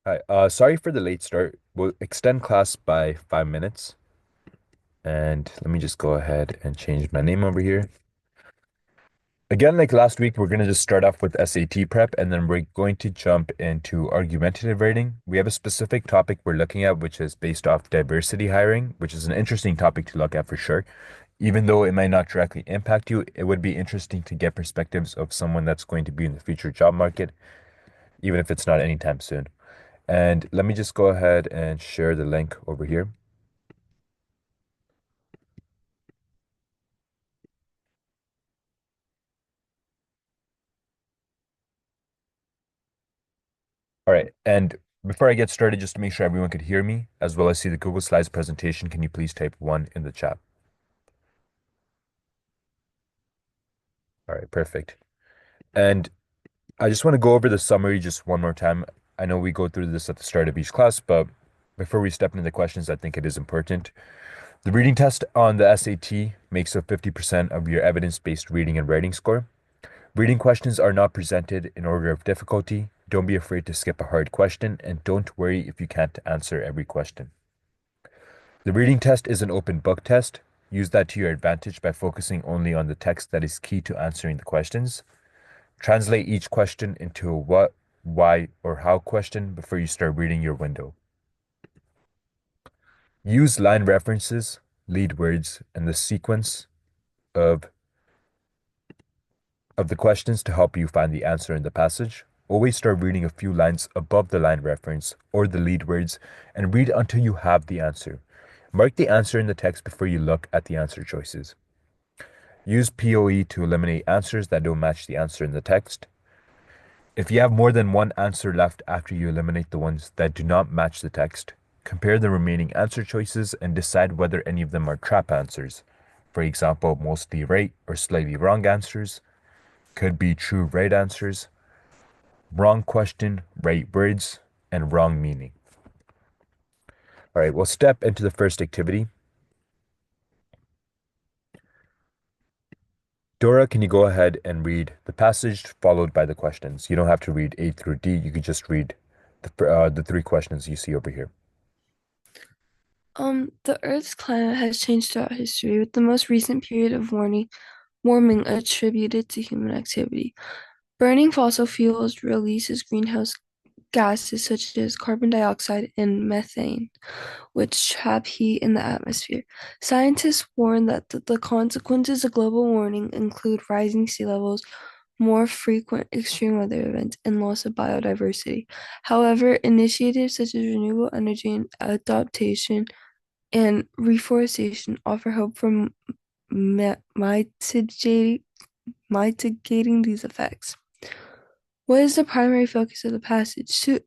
Hi, sorry for the late start. We'll extend class by 5 minutes. And let me just go ahead and change my name over here. Again, like last week, we're going to just start off with SAT prep, and then we're going to jump into argumentative writing. We have a specific topic we're looking at, which is based off diversity hiring, which is an interesting topic to look at for sure. Even though it might not directly impact you, it would be interesting to get perspectives of someone that's going to be in the future job market, even if it's not anytime soon. And let me just go ahead and share the link over here. All right. And before I get started, just to make sure everyone could hear me as well as see the Google Slides presentation, can you please type one in the chat? All right, perfect. And I just want to go over the summary just one more time. I know we go through this at the start of each class, but before we step into the questions, I think it is important. The reading test on the SAT makes up 50% of your evidence-based reading and writing score. Reading questions are not presented in order of difficulty. Don't be afraid to skip a hard question, and don't worry if you can't answer every question. The reading test is an open book test. Use that to your advantage by focusing only on the text that is key to answering the questions. Translate each question into a what, why, or how question before you start reading your window. Use line references, lead words, and the sequence of the questions to help you find the answer in the passage. Always start reading a few lines above the line reference or the lead words and read until you have the answer. Mark the answer in the text before you look at the answer choices. Use POE to eliminate answers that don't match the answer in the text. If you have more than one answer left after you eliminate the ones that do not match the text, compare the remaining answer choices and decide whether any of them are trap answers. For example, mostly right or slightly wrong answers, could be true right answers, wrong question, right words, and wrong meaning. All right, we'll step into the first activity. Dora, can you go ahead and read the passage followed by the questions? You don't have to read A through D. You could just read the three questions you see over here. The Earth's climate has changed throughout history, with the most recent period of warming attributed to human activity. Burning fossil fuels releases greenhouse gases such as carbon dioxide and methane, which trap heat in the atmosphere. Scientists warn that the consequences of global warming include rising sea levels, more frequent extreme weather events, and loss of biodiversity. However, initiatives such as renewable energy and adaptation and reforestation offer hope for mitigating these effects. What is the primary focus of the passage? To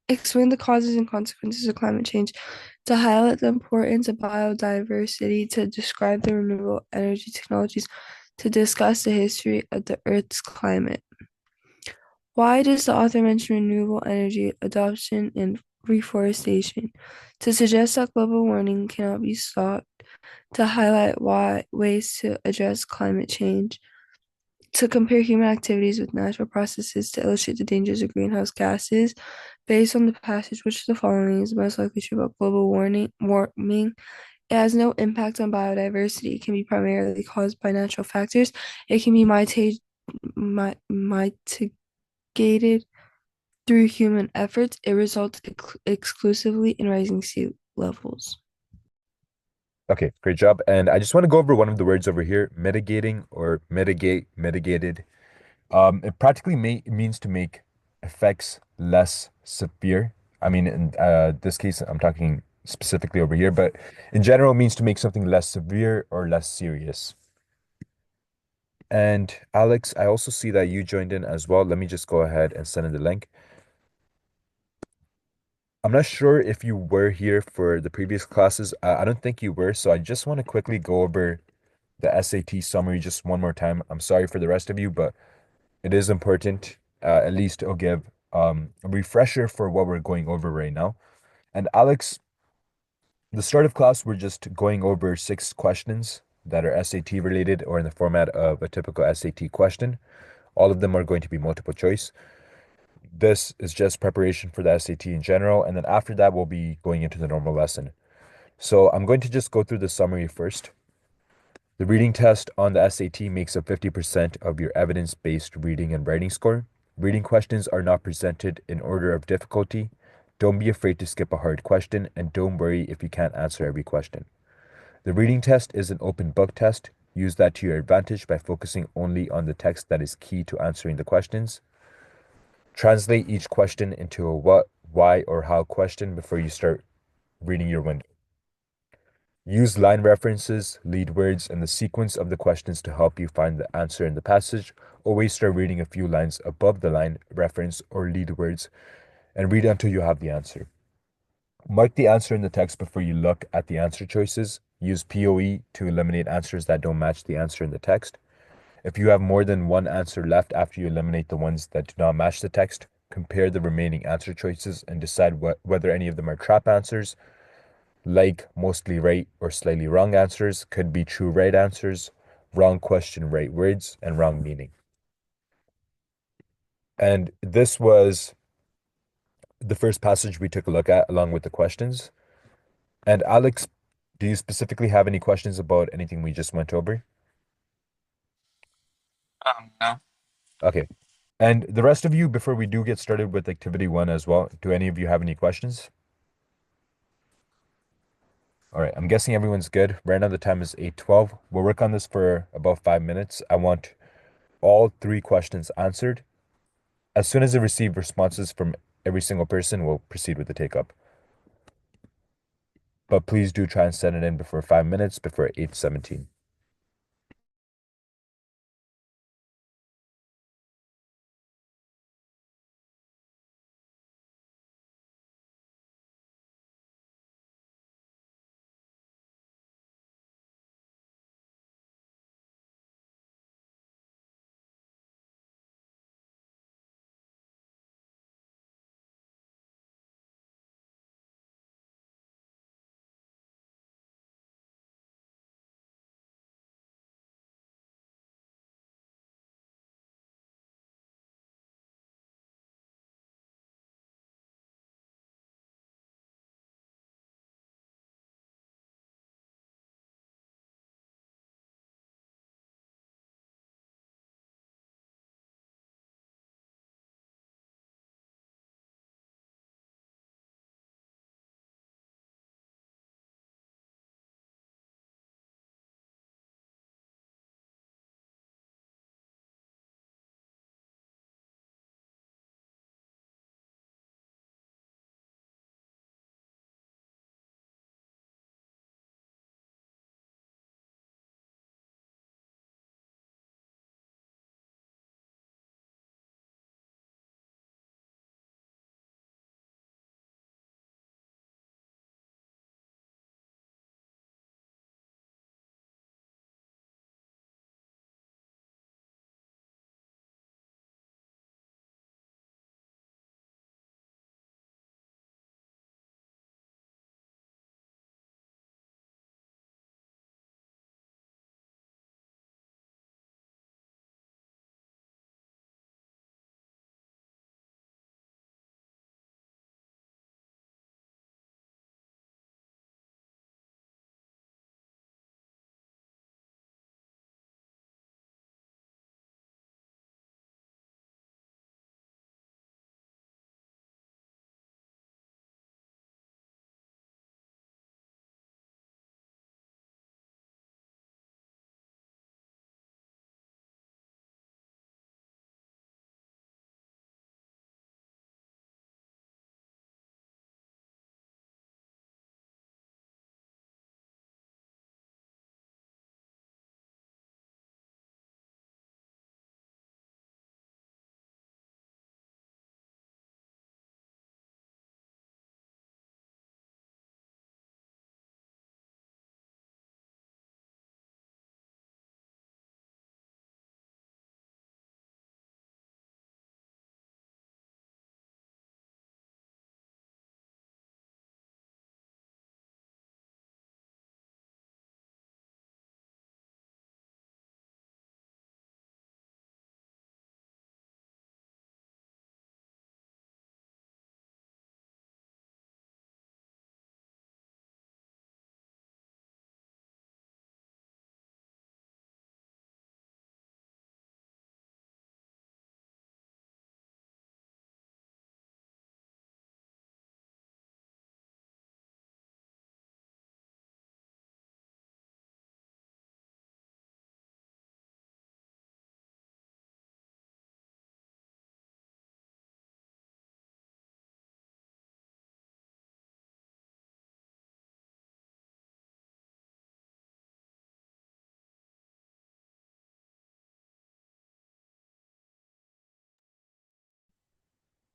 explain the causes and consequences of climate change, to highlight the importance of biodiversity, to describe the renewable energy technologies, to discuss the history of the Earth's climate. Why does the author mention renewable energy adoption and reforestation? To suggest that global warming cannot be stopped, to highlight ways to address climate change, to compare human activities with natural processes to illustrate the dangers of greenhouse gases. Based on the passage, which of the following is most likely true about global warming? It has no impact on biodiversity. It can be primarily caused by natural factors. It can be mitigated through human efforts. It results exclusively in rising sea levels. Okay, great job. And I just want to go over one of the words over here, mitigating or mitigate, mitigated. It practically means to make effects less severe. I mean, in this case, I'm talking specifically over here, but in general, it means to make something less severe or less serious. And Alex, I also see that you joined in as well. Let me just go ahead and send in the link. I'm not sure if you were here for the previous classes. I don't think you were, so I just want to quickly go over the SAT summary just one more time. I'm sorry for the rest of you, but it is important. At least it'll give a refresher for what we're going over right now. And Alex, the start of class, we're just going over 6 questions that are SAT related or in the format of a typical SAT question. All of them are going to be multiple choice. This is just preparation for the SAT in general, and then after that, we'll be going into the normal lesson. So I'm going to just go through the summary first. The reading test on the SAT makes up 50% of your evidence-based reading and writing score. Reading questions are not presented in order of difficulty. Don't be afraid to skip a hard question, and don't worry if you can't answer every question. The reading test is an open book test. Use that to your advantage by focusing only on the text that is key to answering the questions. Translate each question into a what, why, or how question before you start reading your window. Use line references, lead words, and the sequence of the questions to help you find the answer in the passage. Always start reading a few lines above the line reference or lead words and read until you have the answer. Mark the answer in the text before you look at the answer choices. Use POE to eliminate answers that don't match the answer in the text. If you have more than one answer left after you eliminate the ones that do not match the text, compare the remaining answer choices and decide whether any of them are trap answers, like mostly right or slightly wrong answers, could be true right answers, wrong question, right words, and wrong meaning. And this was the first passage we took a look at along with the questions. And Alex, do you specifically have any questions about anything we just went over? No. Okay. And the rest of you, before we do get started with activity one as well, do any of you have any questions? All right, I'm guessing everyone's good. Right now the time is 8:12. We'll work on this for about 5 minutes. I want all three questions answered. As soon as I receive responses from every single person, we'll proceed with the take up. But please do try and send it in before 5 minutes, before 8:17.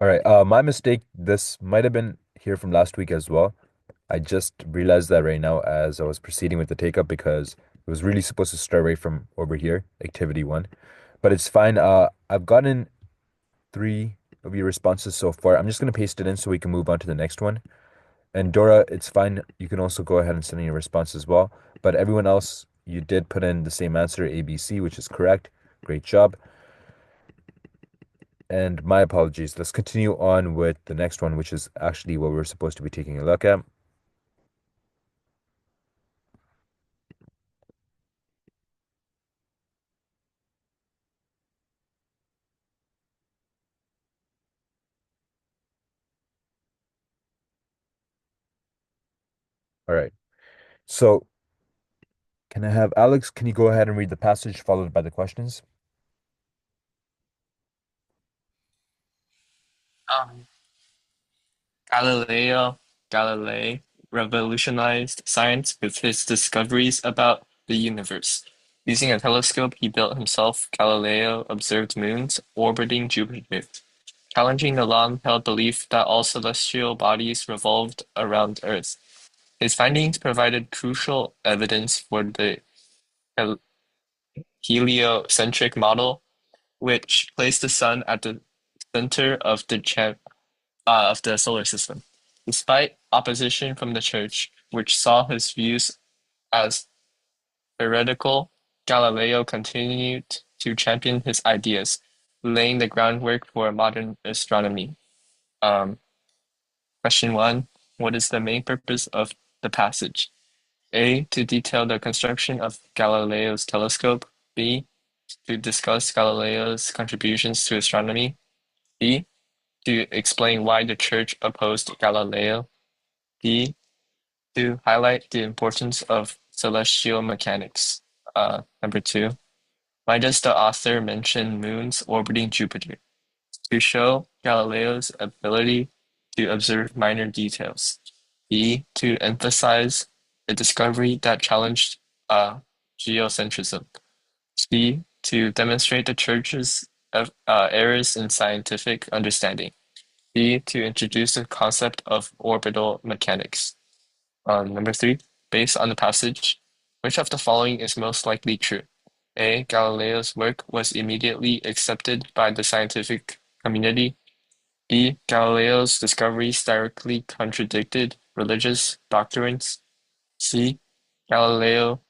All right. My mistake. This might have been here from last week as well. I just realized that right now as I was proceeding with the take up because it was really supposed to start right from over here, activity one. But it's fine. I've gotten three of your responses so far. I'm just gonna paste it in so we can move on to the next one. And Dora, it's fine. You can also go ahead and send in your response as well. But everyone else, you did put in the same answer, ABC, which is correct. Great job. And my apologies. Let's continue on with the next one, which is actually what we're supposed to be taking a look at. All right. So, can I have Alex? Can you go ahead and read the passage followed by the questions? Um, Galileo Galilei revolutionized science with his discoveries about the universe. Using a telescope he built himself, Galileo observed moons orbiting Jupiter, challenging the long-held belief that all celestial bodies revolved around Earth. His findings provided crucial evidence for the heliocentric model, which placed the sun at the center of the solar system. Despite opposition from the Church, which saw his views as heretical, Galileo continued to champion his ideas, laying the groundwork for modern astronomy. Um, Question one: what is the main purpose of the passage? A. To detail the construction of Galileo's telescope. B. To discuss Galileo's contributions to astronomy. C. To explain why the Church opposed Galileo. D. To highlight the importance of celestial mechanics. Number two, why does the author mention moons orbiting Jupiter? To show Galileo's ability to observe minor details. D. To emphasize a discovery that challenged geocentrism. C. To demonstrate the Church's errors in scientific understanding. D. To introduce the concept of orbital mechanics. Number three, based on the passage, which of the following is most likely true? A. Galileo's work was immediately accepted by the scientific community. B. Galileo's discoveries directly contradicted religious doctrines. C. Galileo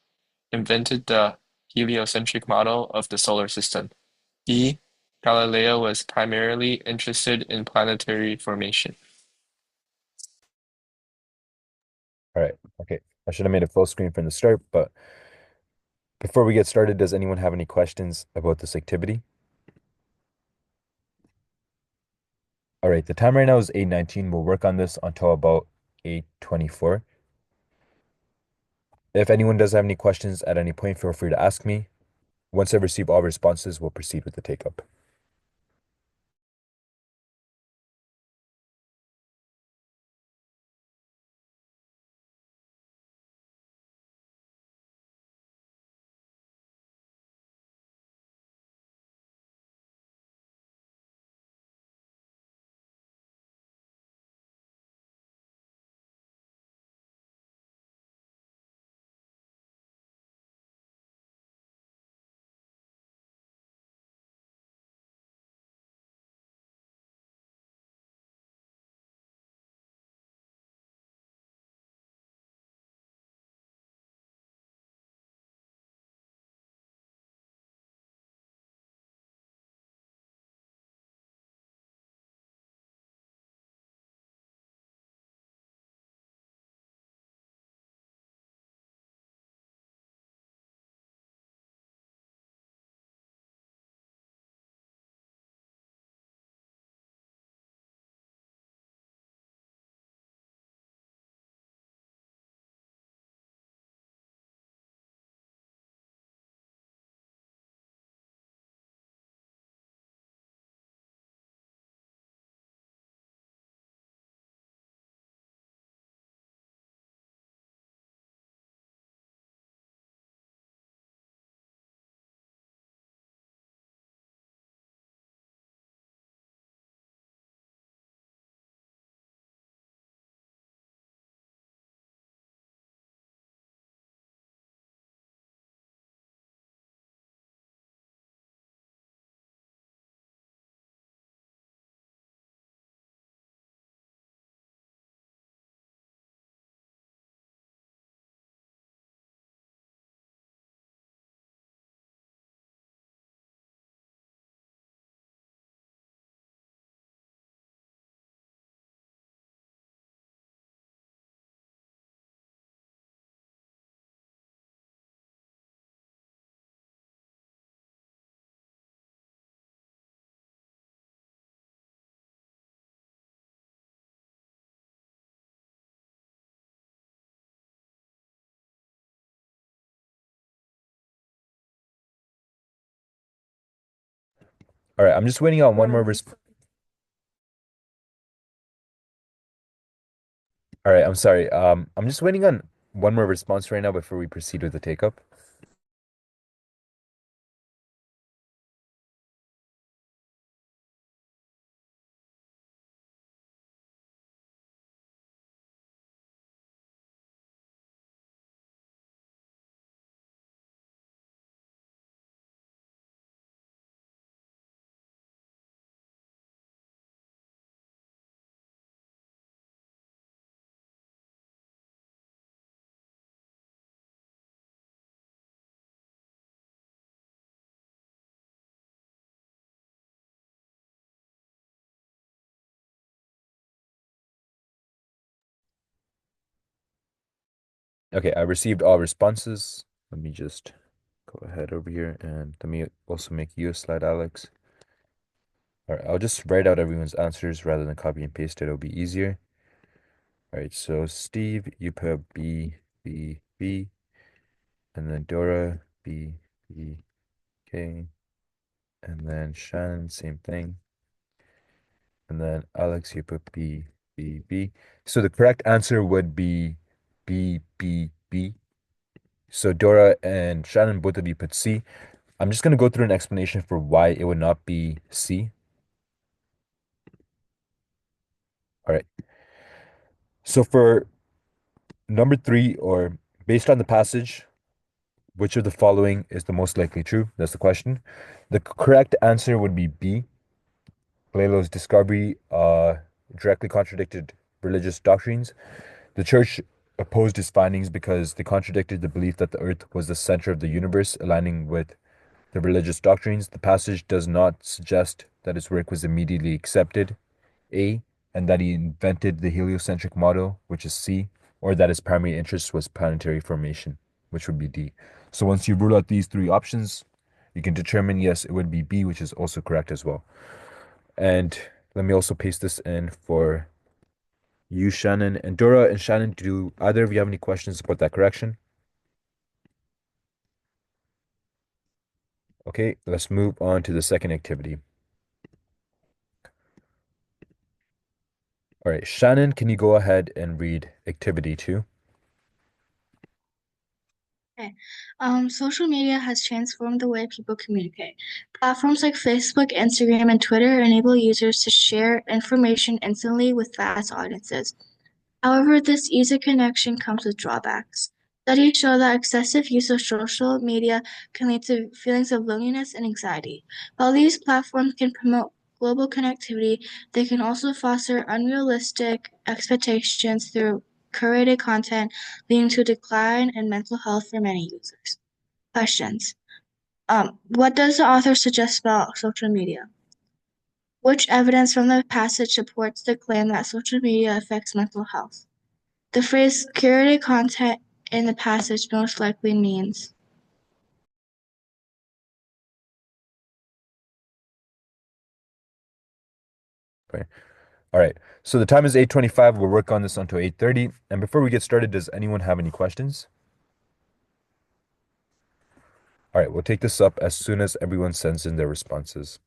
invented the heliocentric model of the solar system. D. Galileo was primarily interested in planetary formation. All right. Okay. I should have made it full screen from the start, but before we get started, does anyone have any questions about this activity? All right. The time right now is 8:19. We'll work on this until about 8:24. If anyone does have any questions at any point, feel free to ask me. Once I receive all responses, we'll proceed with the take up. All right, I'm just waiting on one more response. All right, I'm sorry. I'm just waiting on one more response right now before we proceed with the take up. Okay, I received all responses. Let me just go ahead over here and let me also make you a slide, Alex. All right, I'll just write out everyone's answers rather than copy and paste it. It'll be easier. All right, so Steve, you put B, B, B, and then Dora, B, B, K, and then Shannon, same thing. And then Alex, you put B, B, B. So the correct answer would be B, B, B. So Dora and Shannon, both of you put C. I'm just going to go through an explanation for why it would not be C. All right. So for number 3, or based on the passage, which of the following is the most likely true? That's the question. The correct answer would be B. Galileo's discovery directly contradicted religious doctrines. The church opposed his findings because they contradicted the belief that the earth was the center of the universe, aligning with the religious doctrines. The passage does not suggest that his work was immediately accepted, A, and that he invented the heliocentric model, which is C, or that his primary interest was planetary formation, which would be D. So once you rule out these 3 options, you can determine, yes, it would be B, which is also correct as well. And let me also paste this in for you, Shannon. And Dora and Shannon, do either of you have any questions about that correction? Okay, let's move on to the second activity. All right, Shannon, can you go ahead and read activity 2? Okay. Social media has transformed the way people communicate. Platforms like Facebook, Instagram, and Twitter enable users to share information instantly with vast audiences. However, this easy connection comes with drawbacks. Studies show that excessive use of social media can lead to feelings of loneliness and anxiety. While these platforms can promote global connectivity, they can also foster unrealistic expectations through curated content, leading to a decline in mental health for many users. Questions. What does the author suggest about social media? Which evidence from the passage supports the claim that social media affects mental health? The phrase curated content in the passage most likely means. Okay. All right. So the time is 8:25. We'll work on this until 8:30. And before we get started, does anyone have any questions? All right, we'll take this up as soon as everyone sends in their responses.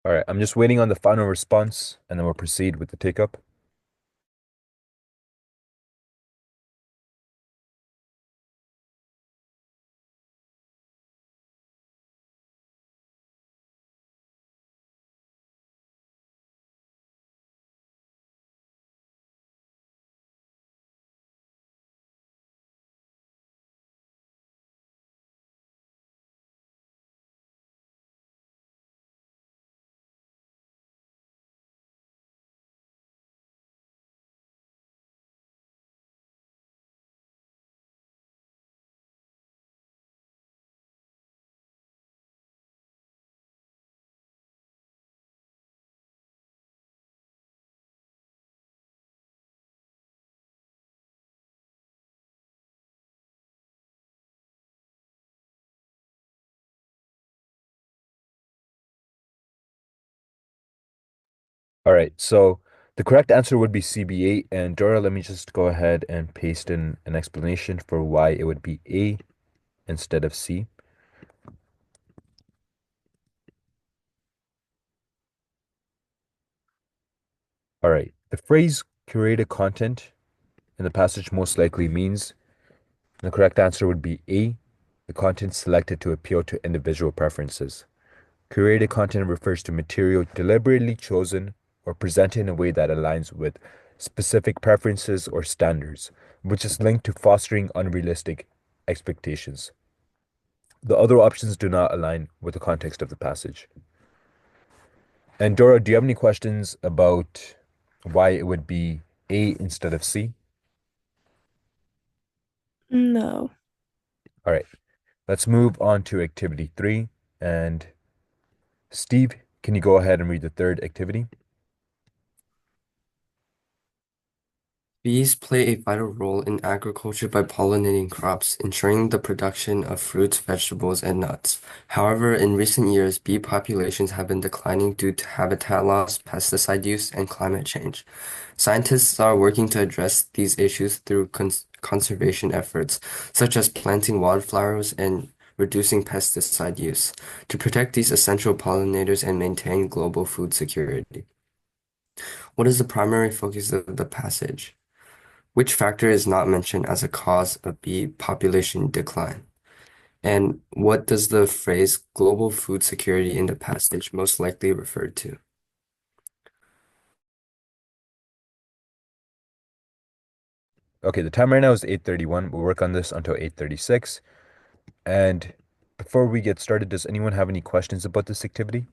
All right, I'm just waiting on the final response and then we'll proceed with the take up. All right, so the correct answer would be CB8. And Dora, let me just go ahead and paste in an explanation for why it would be A instead of C. All right, the phrase curated content in the passage most likely means the correct answer would be A, the content selected to appeal to individual preferences. Curated content refers to material deliberately chosen or presented in a way that aligns with specific preferences or standards, which is linked to fostering unrealistic expectations. The other options do not align with the context of the passage. And Dora, do you have any questions about why it would be A instead of C? No. All right, let's move on to activity 3. And Steve, can you go ahead and read the third activity? Bees play a vital role in agriculture by pollinating crops, ensuring the production of fruits, vegetables, and nuts. However, in recent years, bee populations have been declining due to habitat loss, pesticide use, and climate change. Scientists are working to address these issues through conservation efforts, such as planting wildflowers and reducing pesticide use, to protect these essential pollinators and maintain global food security. What is the primary focus of the passage? Which factor is not mentioned as a cause of bee population decline? And what does the phrase global food security in the passage most likely refer to? Okay, the time right now is 8:31. We'll work on this until 8:36. And before we get started, does anyone have any questions about this activity?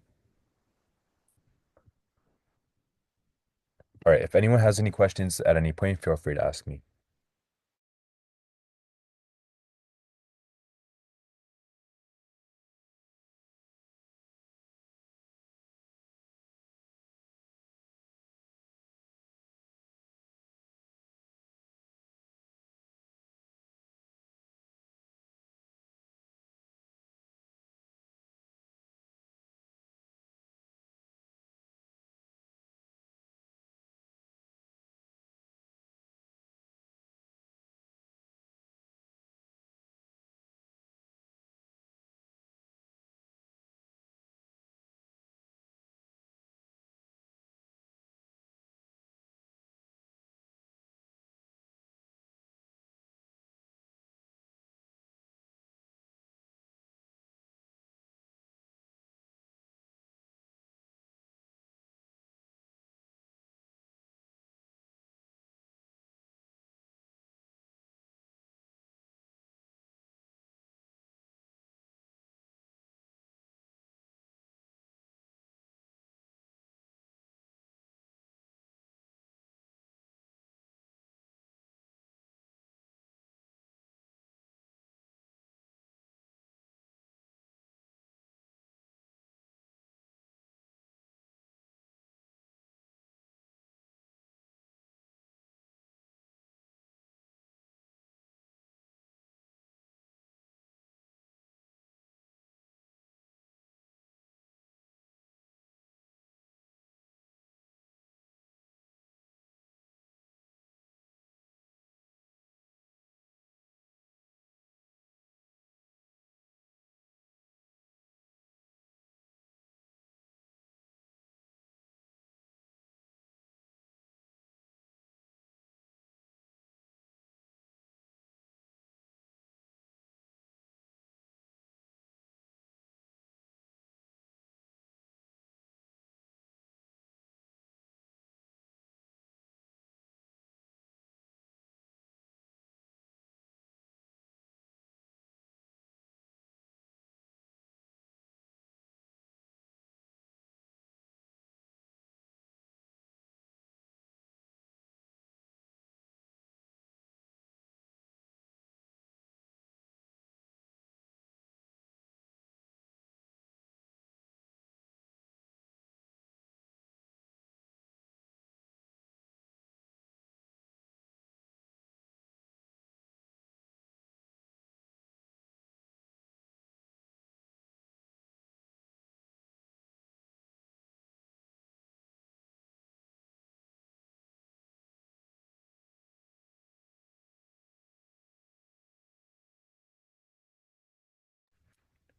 All right, if anyone has any questions at any point, feel free to ask me.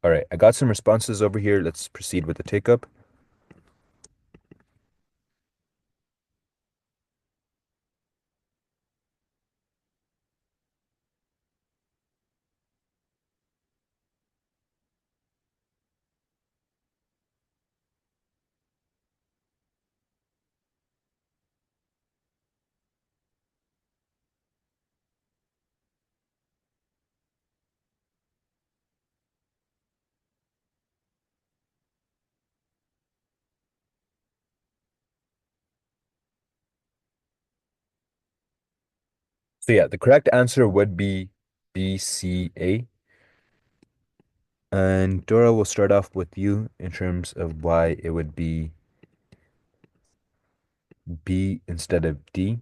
All right, I got some responses over here. Let's proceed with the take-up. So yeah, the correct answer would be B, C, A. And Dora, will start off with you in terms of why it would be B instead of D.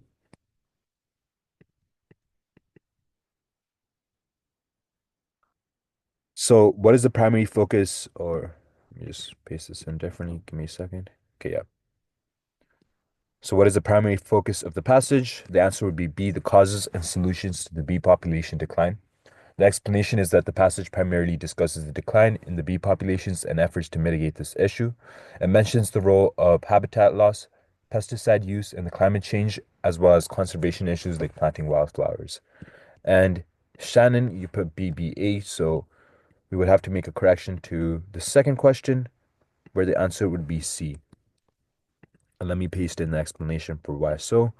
So what is the primary focus, or let me just paste this in differently. Give me a second. Okay, yeah. So what is the primary focus of the passage? The answer would be B, the causes and solutions to the bee population decline. The explanation is that the passage primarily discusses the decline in the bee populations and efforts to mitigate this issue. It mentions the role of habitat loss, pesticide use, and the climate change, as well as conservation issues like planting wildflowers. And Shannon, you put BBA, so we would have to make a correction to the second question, where the answer would be C. And let me paste in the explanation for why so.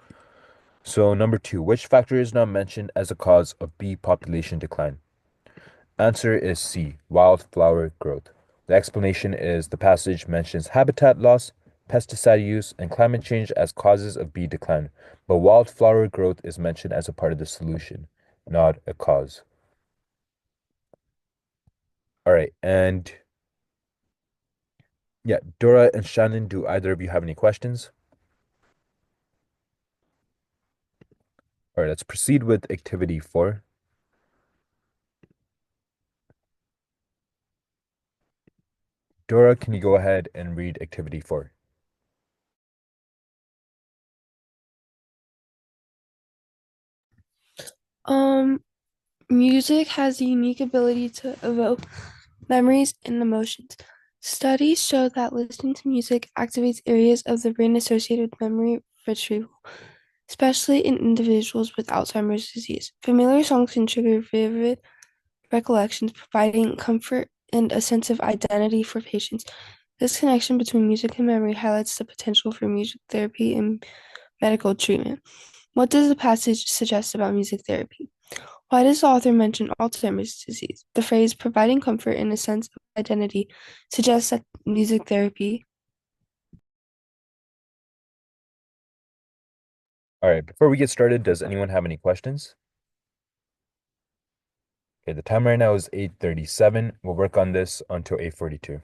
So number 2, which factor is not mentioned as a cause of bee population decline? Answer is C, wildflower growth. The explanation is the passage mentions habitat loss, pesticide use, and climate change as causes of bee decline, but wildflower growth is mentioned as a part of the solution, not a cause. All right, and yeah, Dora and Shannon, do either of you have any questions? All right, let's proceed with activity 4. Dora, can you go ahead and read activity 4? Music has the unique ability to evoke memories and emotions. Studies show that listening to music activates areas of the brain associated with memory retrieval, especially in individuals with Alzheimer's disease. Familiar songs can trigger vivid recollections, providing comfort and a sense of identity for patients. This connection between music and memory highlights the potential for music therapy and medical treatment. What does the passage suggest about music therapy? Why does the author mention Alzheimer's disease? The phrase providing comfort and a sense of identity suggests that music therapy. All right, before we get started, does anyone have any questions? Okay, the time right now is 8:37. We'll work on this until 8:42.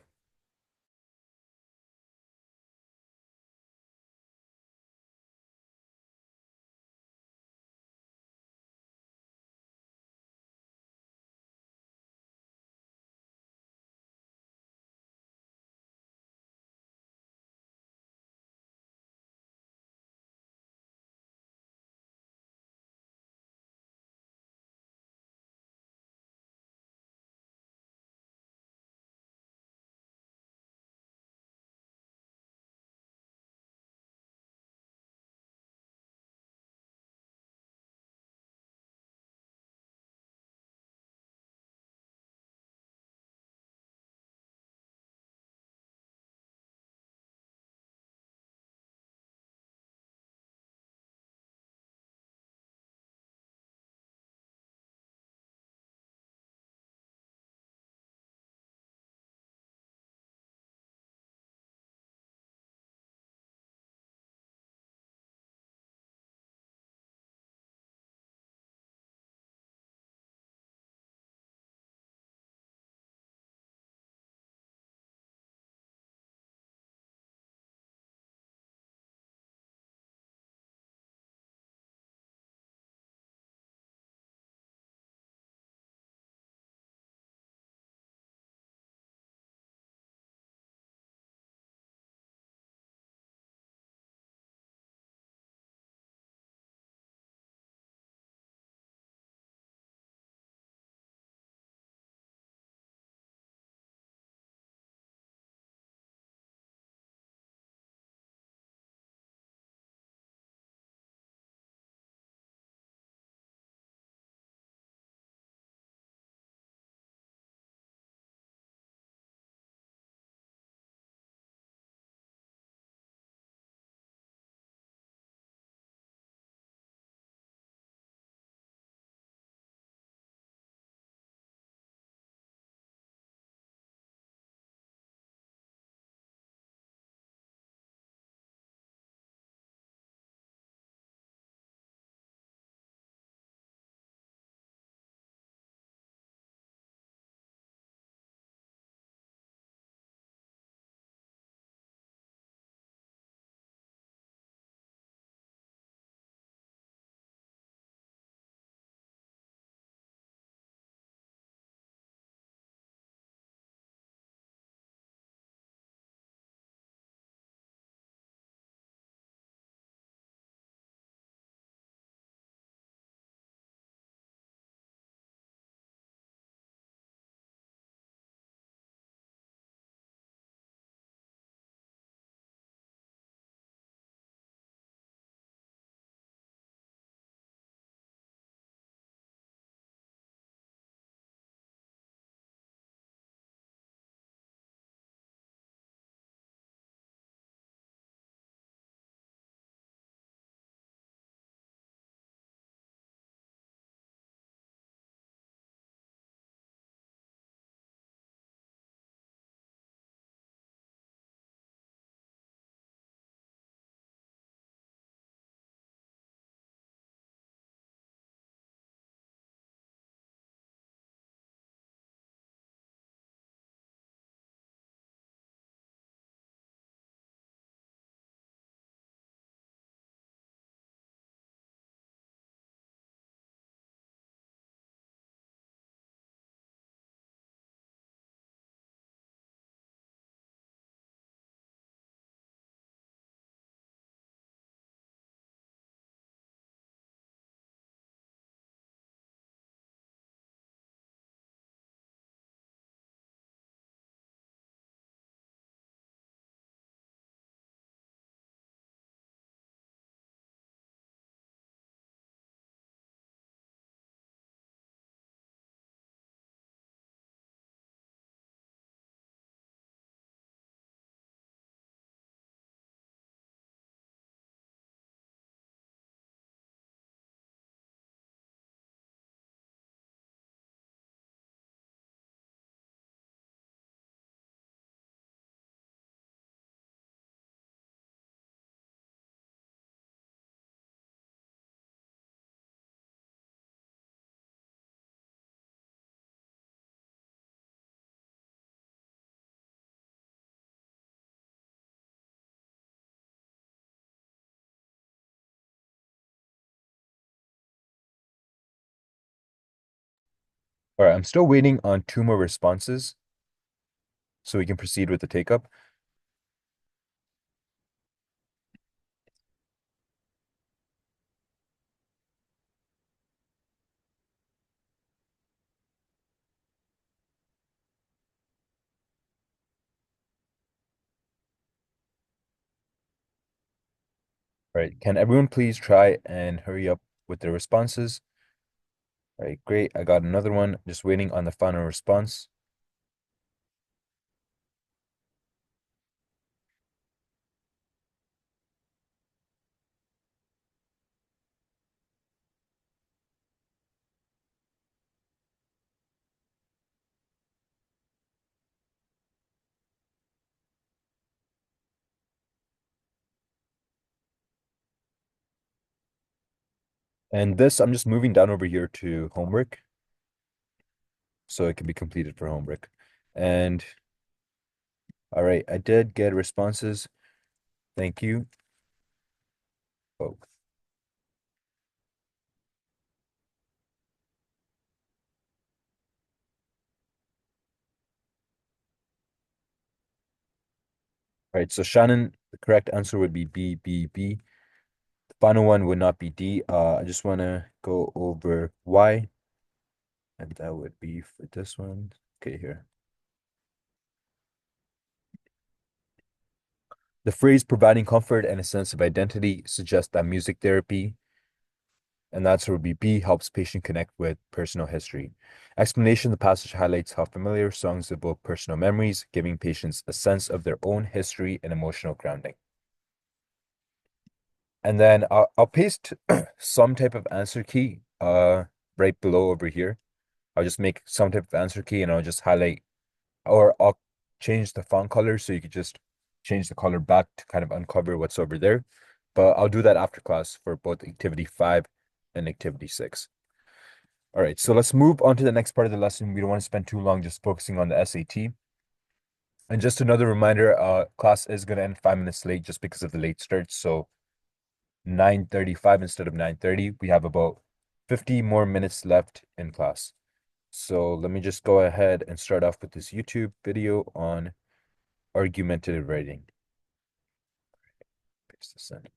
All right, I'm still waiting on 2 more responses so we can proceed with the take up. All right, can everyone please try and hurry up with their responses? All right, great. I got another one. Just waiting on the final response. And this, I'm just moving down over here to homework so it can be completed for homework. And all right, I did get responses. Thank you. Oh, all right, so Shannon, the correct answer would be B, B, B. The final one would not be D. I just want to go over why, and that would be for this one. Okay, here. The phrase providing comfort and a sense of identity suggests that music therapy, and that's where B helps patient connect with personal history. Explanation: the passage highlights how familiar songs evoke personal memories, giving patients a sense of their own history and emotional grounding. And then I'll paste some type of answer key right below over here. I'll just make some type of answer key and I'll just highlight, or I'll change the font color so you could just change the color back to kind of uncover what's over there. But I'll do that after class for both activity 5 and activity 6. All right, so let's move on to the next part of the lesson. We don't want to spend too long just focusing on the SAT. And just another reminder, class is going to end 5 minutes late just because of the late start. So 9:35 instead of 9:30. We have about 50 more minutes left in class. So let me just go ahead and start off with this YouTube video on argumentative writing. Paste this in.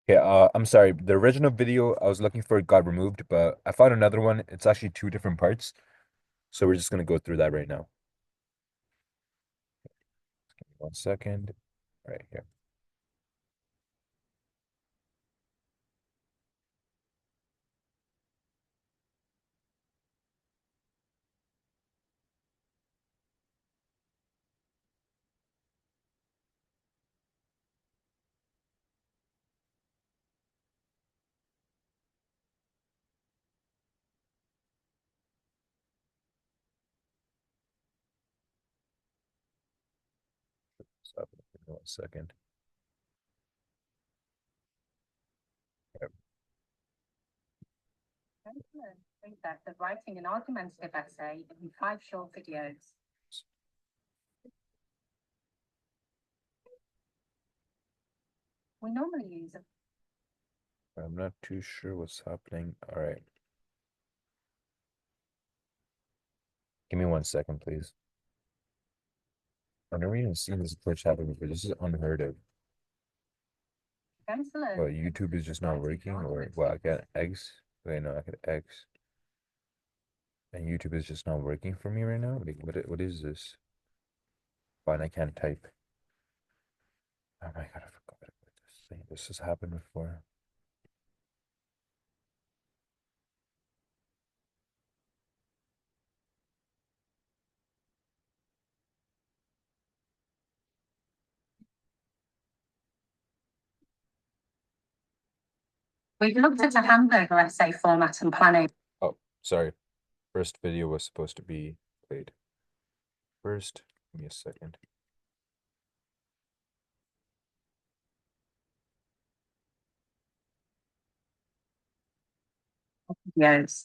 Okay, I'm sorry. The original video I was looking for got removed, but I found another one. It's actually 2 different parts. So we're just gonna go through that right now. 1 second. Right here. So, 1 second. Think that the writing an argumentative essay in 5 short videos. We normally use a I'm not too sure what's happening. All right. Give me 1 second, please. I've never even seen this glitch happen before. This is unheard of. going to learn. Well, YouTube is just not working, or well, I got X. Wait, no, I got X. And YouTube is just not working for me right now. Like, what is this? Fine, I can't type. Oh my god, I forgot about this thing. This has happened before. We've looked at the hamburger essay format and planning. Oh, sorry. First video was supposed to be played first. Give me a second. Videos.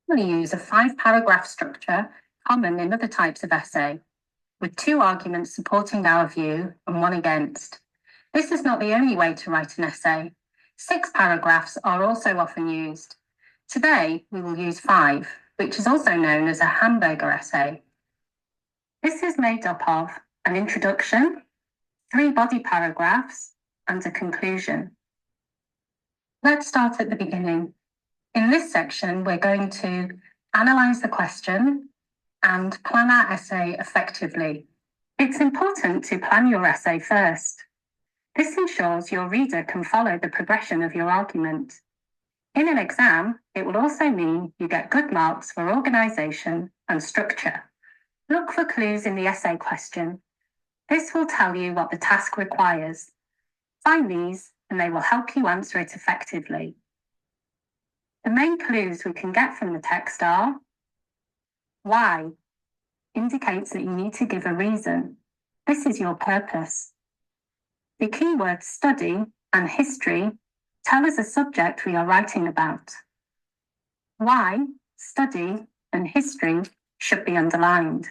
We use a 5-paragraph structure common in other types of essay, with 2 arguments supporting our view and 1 against. This is not the only way to write an essay. 6 paragraphs are also often used. Today, we will use 5, which is also known as a hamburger essay. This is made up of an introduction, 3 body paragraphs, and a conclusion. Let's start at the beginning. In this section, we're going to analyse the question and plan our essay effectively. It's important to plan your essay first. This ensures your reader can follow the progression of your argument. In an exam, it will also mean you get good marks for organisation and structure. Look for clues in the essay question. This will tell you what the task requires. Find these and they will help you answer it effectively. The main clues we can get from the text are: why indicates that you need to give a reason. This is your purpose. The keywords study and history tell us a subject we are writing about. Why, study, and history should be underlined.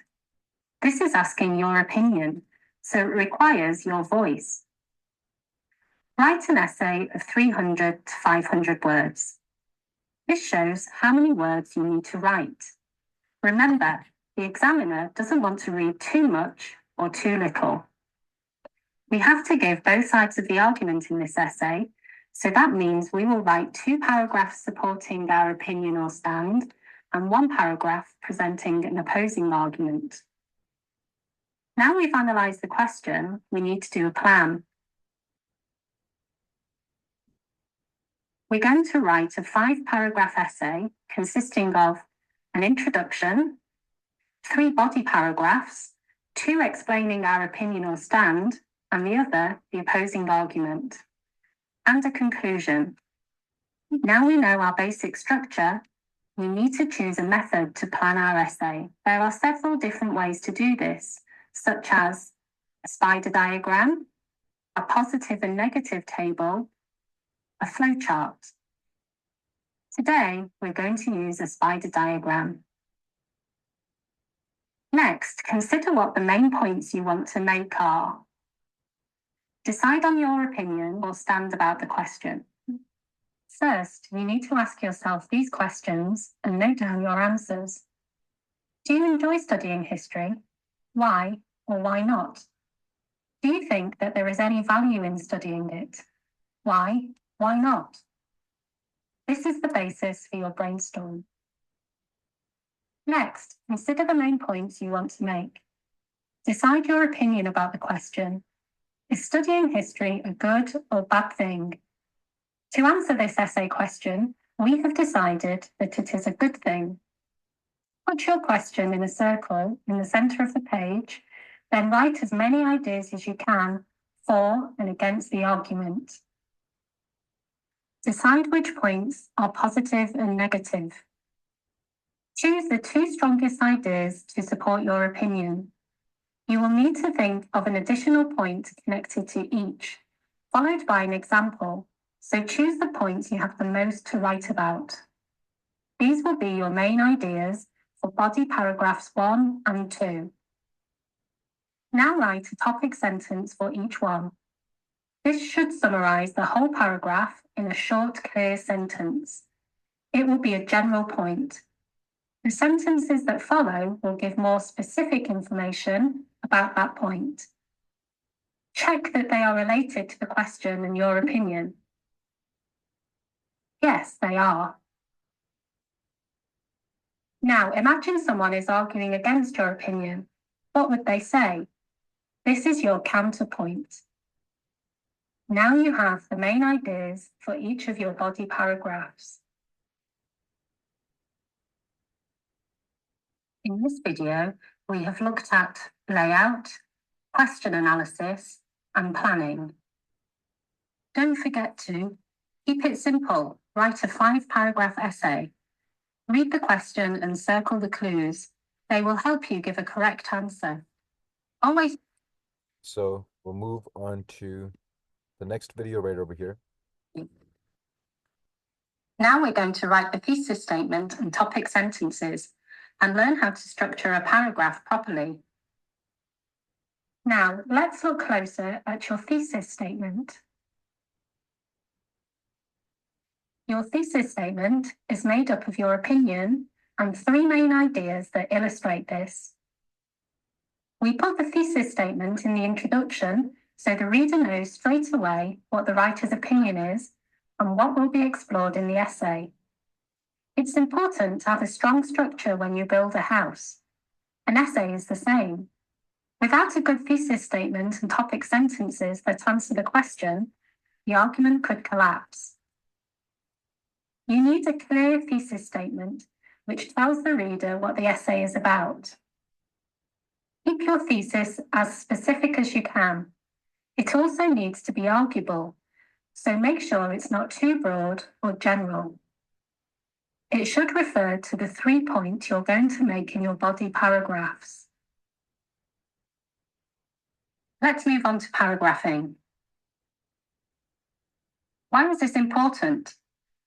This is asking your opinion, so it requires your voice. Write an essay of 300 to 500 words. This shows how many words you need to write. Remember, the examiner doesn't want to read too much or too little. We have to give both sides of the argument in this essay, so that means we will write 2 paragraphs supporting our opinion or stand, and 1 paragraph presenting an opposing argument. Now we've analysed the question, we need to do a plan. We're going to write a 5-paragraph essay consisting of an introduction, 3 body paragraphs, 2 explaining our opinion or stand, and the other the opposing argument, and a conclusion. Now we know our basic structure, we need to choose a method to plan our essay. There are several different ways to do this, such as a spider diagram, a positive and negative table, a flowchart. Today, we're going to use a spider diagram. Next, consider what the main points you want to make are. Decide on your opinion or stand about the question. First, you need to ask yourself these questions and note down your answers. Do you enjoy studying history? Why or why not? Do you think that there is any value in studying it? Why not? This is the basis for your brainstorm. Next, consider the main points you want to make. Decide your opinion about the question. Is studying history a good or bad thing? To answer this essay question, we have decided that it is a good thing. Put your question in a circle in the centre of the page, then write as many ideas as you can for and against the argument. Decide which points are positive and negative. Choose the 2 strongest ideas to support your opinion. You will need to think of an additional point connected to each, followed by an example, so choose the points you have the most to write about. These will be your main ideas for body paragraphs 1 and 2. Now write a topic sentence for each one. This should summarize the whole paragraph in a short, clear sentence. It will be a general point. The sentences that follow will give more specific information about that point. Check that they are related to the question and your opinion. Yes, they are. Now, imagine someone is arguing against your opinion. What would they say? This is your counterpoint. Now you have the main ideas for each of your body paragraphs. In this video, we have looked at layout, question analysis, and planning. Don't forget to keep it simple. Write a 5-paragraph essay. Read the question and circle the clues. They will help you give a correct answer. Always. So we'll move on to the next video right over here. Now we're going to write the thesis statement and topic sentences and learn how to structure a paragraph properly. Now, let's look closer at your thesis statement. Your thesis statement is made up of your opinion and 3 main ideas that illustrate this. We put the thesis statement in the introduction so the reader knows straight away what the writer's opinion is and what will be explored in the essay. It's important to have a strong structure when you build a house. An essay is the same. Without a good thesis statement and topic sentences that answer the question, the argument could collapse. You need a clear thesis statement which tells the reader what the essay is about. Keep your thesis as specific as you can. It also needs to be arguable, so make sure it's not too broad or general. It should refer to the 3 points you're going to make in your body paragraphs. Let's move on to paragraphing. Why is this important?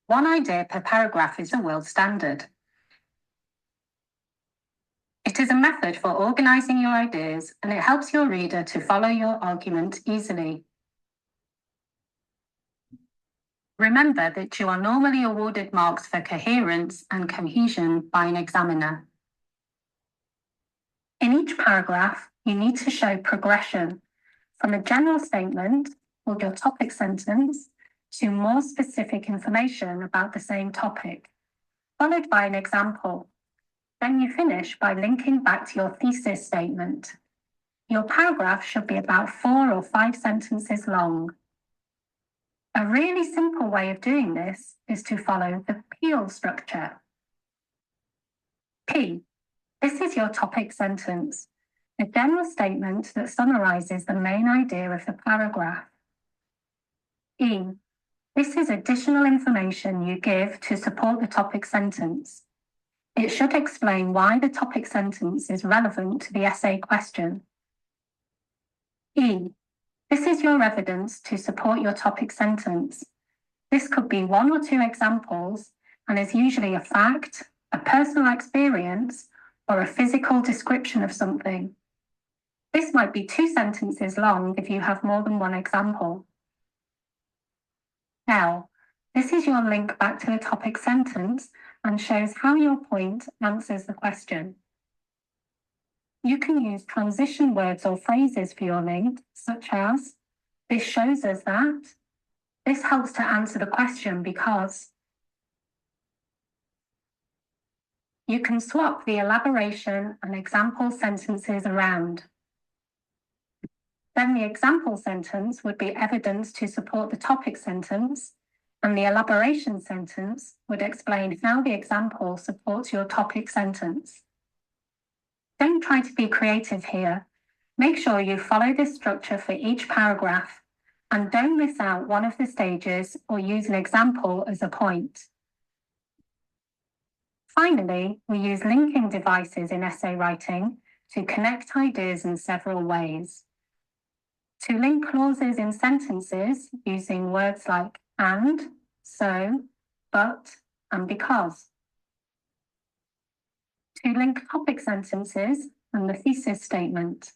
1 idea per paragraph is a world standard. It is a method for organizing your ideas, and it helps your reader to follow your argument easily. Remember that you are normally awarded marks for coherence and cohesion by an examiner. In each paragraph, you need to show progression from a general statement or your topic sentence to more specific information about the same topic, followed by an example. Then you finish by linking back to your thesis statement. Your paragraph should be about 4 or 5 sentences long. A really simple way of doing this is to follow the PEAL structure. P. This is your topic sentence, a general statement that summarizes the main idea of the paragraph. E. This is additional information you give to support the topic sentence. It should explain why the topic sentence is relevant to the essay question. E. This is your evidence to support your topic sentence. This could be 1 or 2 examples and is usually a fact, a personal experience, or a physical description of something. This might be 2 sentences long if you have more than 1 example. L. This is your link back to the topic sentence and shows how your point answers the question. You can use transition words or phrases for your link, such as, this shows us that. This helps to answer the question because. You can swap the elaboration and example sentences around. Then the example sentence would be evidence to support the topic sentence, and the elaboration sentence would explain how the example supports your topic sentence. Don't try to be creative here. Make sure you follow this structure for each paragraph and don't miss out one of the stages or use an example as a point. Finally, we use linking devices in essay writing to connect ideas in several ways. To link clauses in sentences using words like and, so, but, and because. To link topic sentences and the thesis statement.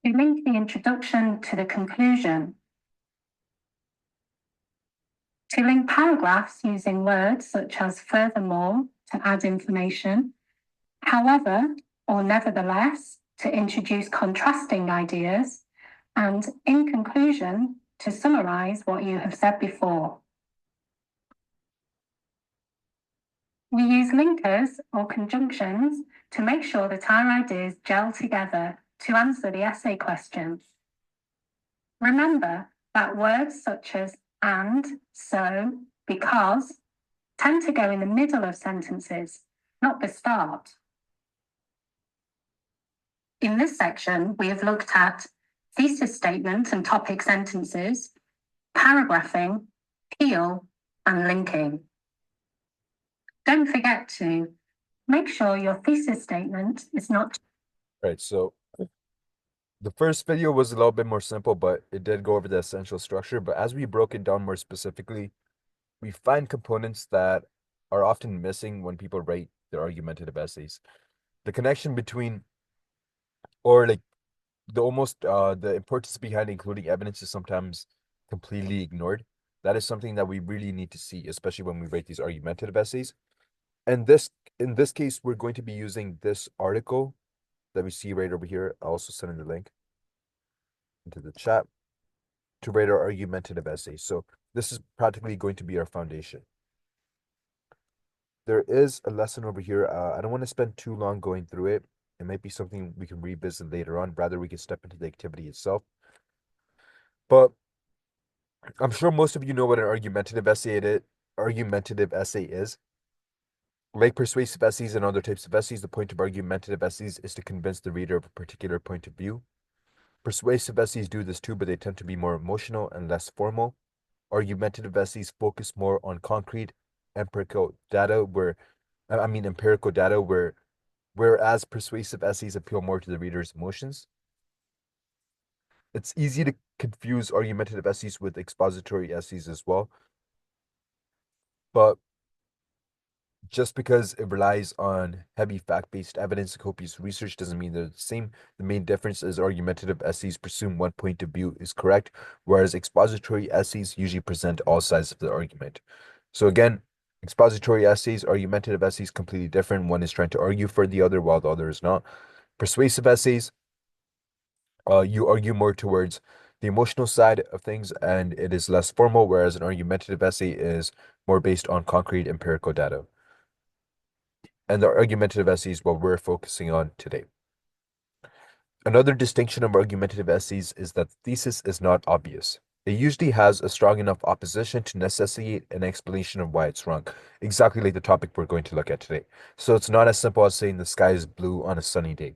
To link the introduction to the conclusion. To link paragraphs using words such as furthermore to add information, however, or nevertheless to introduce contrasting ideas, and in conclusion, to summarize what you have said before. We use linkers or conjunctions to make sure that our ideas gel together to answer the essay questions. Remember that words such as and, so, because tend to go in the middle of sentences, not the start. In this section, we have looked at thesis statement and topic sentences, paragraphing, peel, and linking. Don't forget to make sure your thesis statement is not. Right, so the first video was a little bit more simple, but it did go over the essential structure. But as we broke it down more specifically, we find components that are often missing when people write their argumentative essays. The connection between, or like the importance behind including evidence is sometimes completely ignored. That is something that we really need to see, especially when we write these argumentative essays. And in this case, we're going to be using this article that we see right over here. I'll also send in the link into the chat to write our argumentative essay. So this is practically going to be our foundation. There is a lesson over here. I don't want to spend too long going through it. It might be something we can revisit later on. Rather, we can step into the activity itself. But I'm sure most of you know what an argumentative essay is. Like persuasive essays and other types of essays, the point of argumentative essays is to convince the reader of a particular point of view. Persuasive essays do this too, but they tend to be more emotional and less formal. Argumentative essays focus more on concrete empirical data whereas persuasive essays appeal more to the reader's emotions. It's easy to confuse argumentative essays with expository essays as well. But just because it relies on heavy fact-based evidence and copious research doesn't mean they're the same. The main difference is argumentative essays presume one point of view is correct, whereas expository essays usually present all sides of the argument. So again, expository essays, argumentative essays, completely different. One is trying to argue for the other, while the other is not. Persuasive essays, you argue more towards the emotional side of things, and it is less formal, whereas an argumentative essay is more based on concrete empirical data. And the argumentative essay is what we're focusing on today. Another distinction of argumentative essays is that the thesis is not obvious. It usually has a strong enough opposition to necessitate an explanation of why it's wrong, exactly like the topic we're going to look at today. So it's not as simple as saying the sky is blue on a sunny day.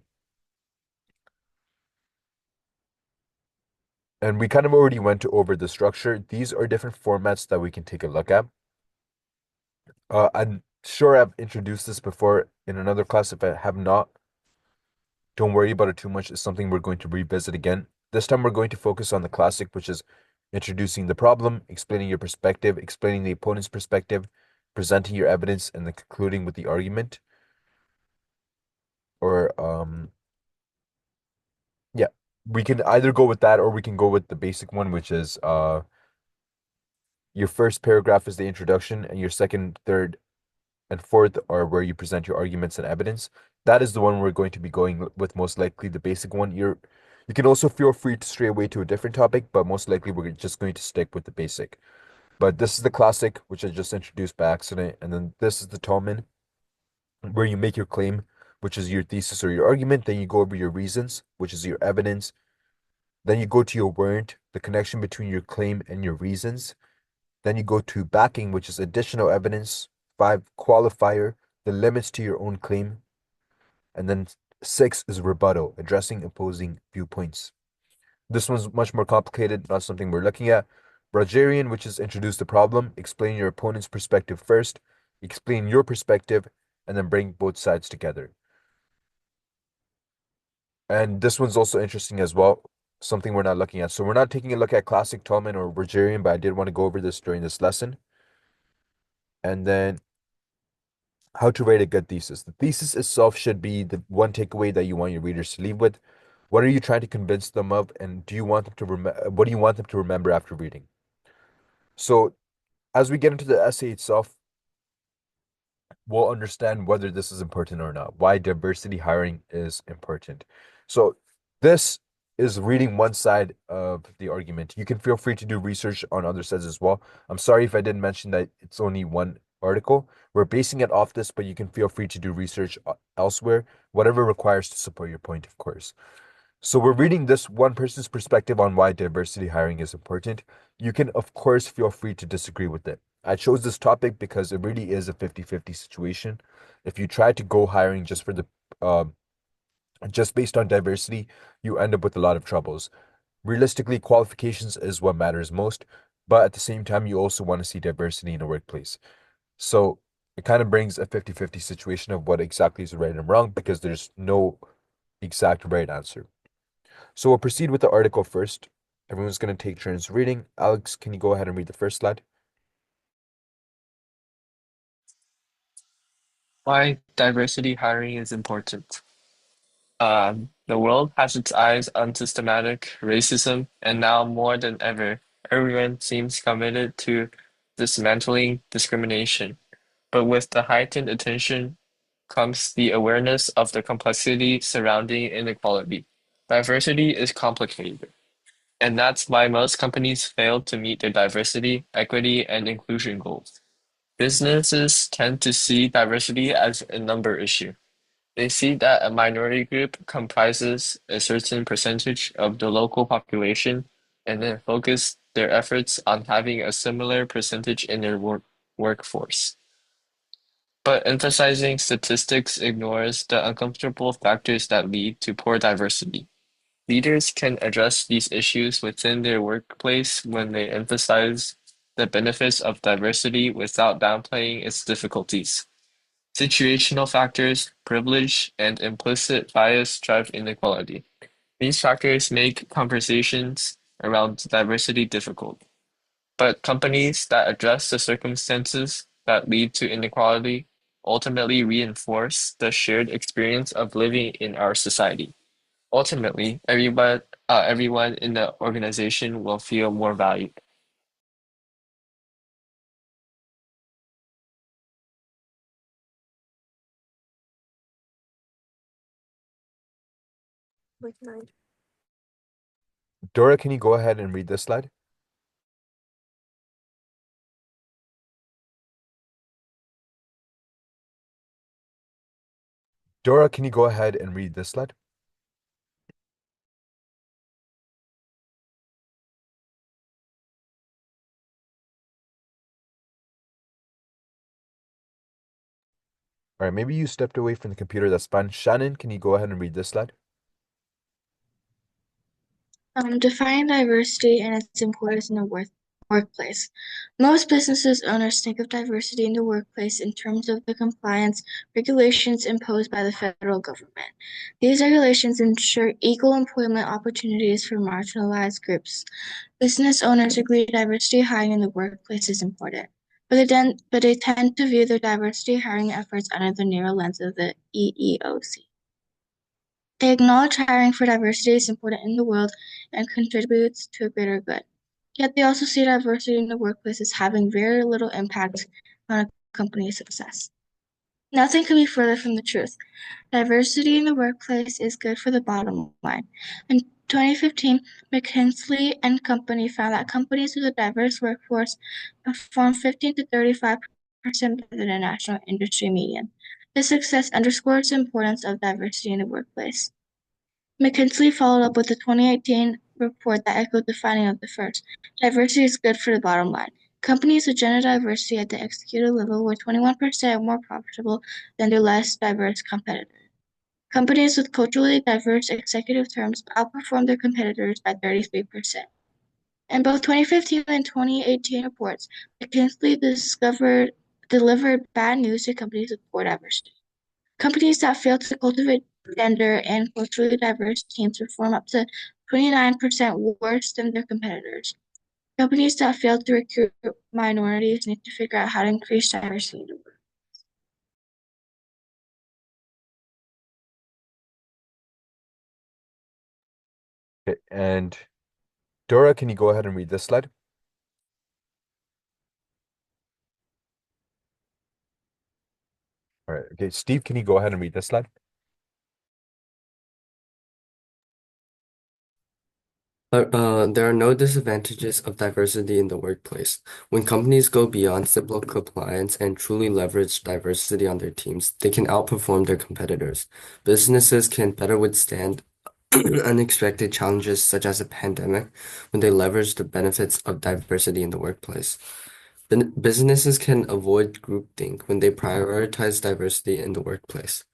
And we kind of already went over the structure. These are different formats that we can take a look at. I'm sure I've introduced this before in another class. If I have not, don't worry about it too much. It's something we're going to revisit again. This time we're going to focus on the classic, which is introducing the problem, explaining your perspective, explaining the opponent's perspective, presenting your evidence, and then concluding with the argument. Or, yeah, we can either go with that or we can go with the basic one, which is your first paragraph is the introduction, and your second, third, and fourth are where you present your arguments and evidence. That is the one we're going to be going with, most likely the basic one. You can also feel free to stray away to a different topic, but most likely we're just going to stick with the basic. But this is the classic, which I just introduced by accident, and then this is the Tolman, where you make your claim, which is your thesis or your argument. Then you go over your reasons, which is your evidence. Then you go to your warrant, the connection between your claim and your reasons. Then you go to backing, which is additional evidence. 5, qualifier, the limits to your own claim. And then 6 is rebuttal, addressing opposing viewpoints. This one's much more complicated, not something we're looking at. Rogerian, which is introduce the problem, explain your opponent's perspective first, explain your perspective, and then bring both sides together. And this one's also interesting as well, something we're not looking at. So we're not taking a look at classic Tolman or Rogerian, but I did want to go over this during this lesson. And then how to write a good thesis. The thesis itself should be the one takeaway that you want your readers to leave with. What are you trying to convince them of, and do you want them to what do you want them to remember after reading? So, as we get into the essay itself, we'll understand whether this is important or not, why diversity hiring is important. So, this is reading one side of the argument. You can feel free to do research on other sides as well. I'm sorry if I didn't mention that it's only one article. We're basing it off this, but you can feel free to do research elsewhere, whatever requires to support your point, of course. So we're reading this one person's perspective on why diversity hiring is important. You can, of course, feel free to disagree with it. I chose this topic because it really is a 50-50 situation. If you try to go hiring just for the just based on diversity, you end up with a lot of troubles. Realistically, qualifications is what matters most, but at the same time, you also want to see diversity in a workplace. So it kind of brings a 50-50 situation of what exactly is right and wrong because there's no exact right answer. So we'll proceed with the article first. Everyone's going to take turns reading. Alex, can you go ahead and read the first slide? Why diversity hiring is important. The world has its eyes on systematic racism, and now more than ever, everyone seems committed to dismantling discrimination. But with the heightened attention comes the awareness of the complexity surrounding inequality. Diversity is complicated, and that's why most companies fail to meet their diversity, equity, and inclusion goals. Businesses tend to see diversity as a number issue. They see that a minority group comprises a certain percentage of the local population and then focus their efforts on having a similar percentage in their workforce. But emphasizing statistics ignores the uncomfortable factors that lead to poor diversity. Leaders can address these issues within their workplace when they emphasize the benefits of diversity without downplaying its difficulties. Situational factors, privilege, and implicit bias drive inequality. These factors make conversations around diversity difficult. But companies that address the circumstances that lead to inequality ultimately reinforce the shared experience of living in our society. Ultimately, everyone in the organization will feel more valued. Dora, can you go ahead and read this slide? Dora, can you go ahead and read this slide? All right, maybe you stepped away from the computer. That's fine. Shannon, can you go ahead and read this slide? Define diversity and its importance in the workplace. Most businesses owners think of diversity in the workplace in terms of the compliance regulations imposed by the federal government. These regulations ensure equal employment opportunities for marginalized groups. Business owners agree diversity hiring in the workplace is important, but they tend to view their diversity hiring efforts under the narrow lens of the EEOC. They acknowledge hiring for diversity is important in the world and contributes to a greater good. Yet they also see diversity in the workplace as having very little impact on a company's success. Nothing could be further from the truth. Diversity in the workplace is good for the bottom line. In 2015, McKinsey and Company found that companies with a diverse workforce perform 15 to 35% better than the national industry median. This success underscores the importance of diversity in the workplace. McKinsey followed up with a 2018 report that echoed the finding of the first. Diversity is good for the bottom line. Companies with gender diversity at the executive level were 21% more profitable than their less diverse competitors. Companies with culturally diverse executive terms outperformed their competitors by 33%. In both 2015 and 2018 reports, McKinsey delivered bad news to companies with poor diversity. Companies that fail to cultivate gender and culturally diverse teams perform up to 29% worse than their competitors. Companies that fail to recruit minorities need to figure out how to increase diversity in the workforce. Okay, and Dora, can you go ahead and read this slide? All right. Okay, Steve, can you go ahead and read this slide? There are no disadvantages of diversity in the workplace. When companies go beyond simple compliance and truly leverage diversity on their teams, they can outperform their competitors. Businesses can better withstand unexpected challenges such as a pandemic when they leverage the benefits of diversity in the workplace. Businesses can avoid groupthink when they prioritize diversity in the workplace.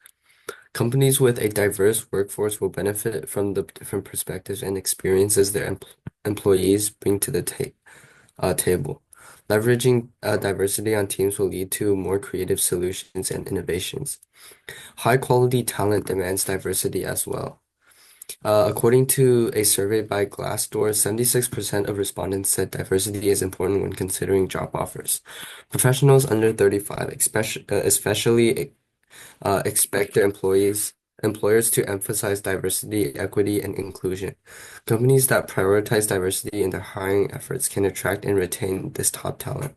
Companies with a diverse workforce will benefit from the different perspectives and experiences their employees bring to the table. Leveraging diversity on teams will lead to more creative solutions and innovations. High quality talent demands diversity as well. According to a survey by Glassdoor, 76% of respondents said diversity is important when considering job offers. Professionals under 35, especially expect their employers to emphasize diversity, equity, and inclusion. Companies that prioritize diversity in their hiring efforts can attract and retain this top talent.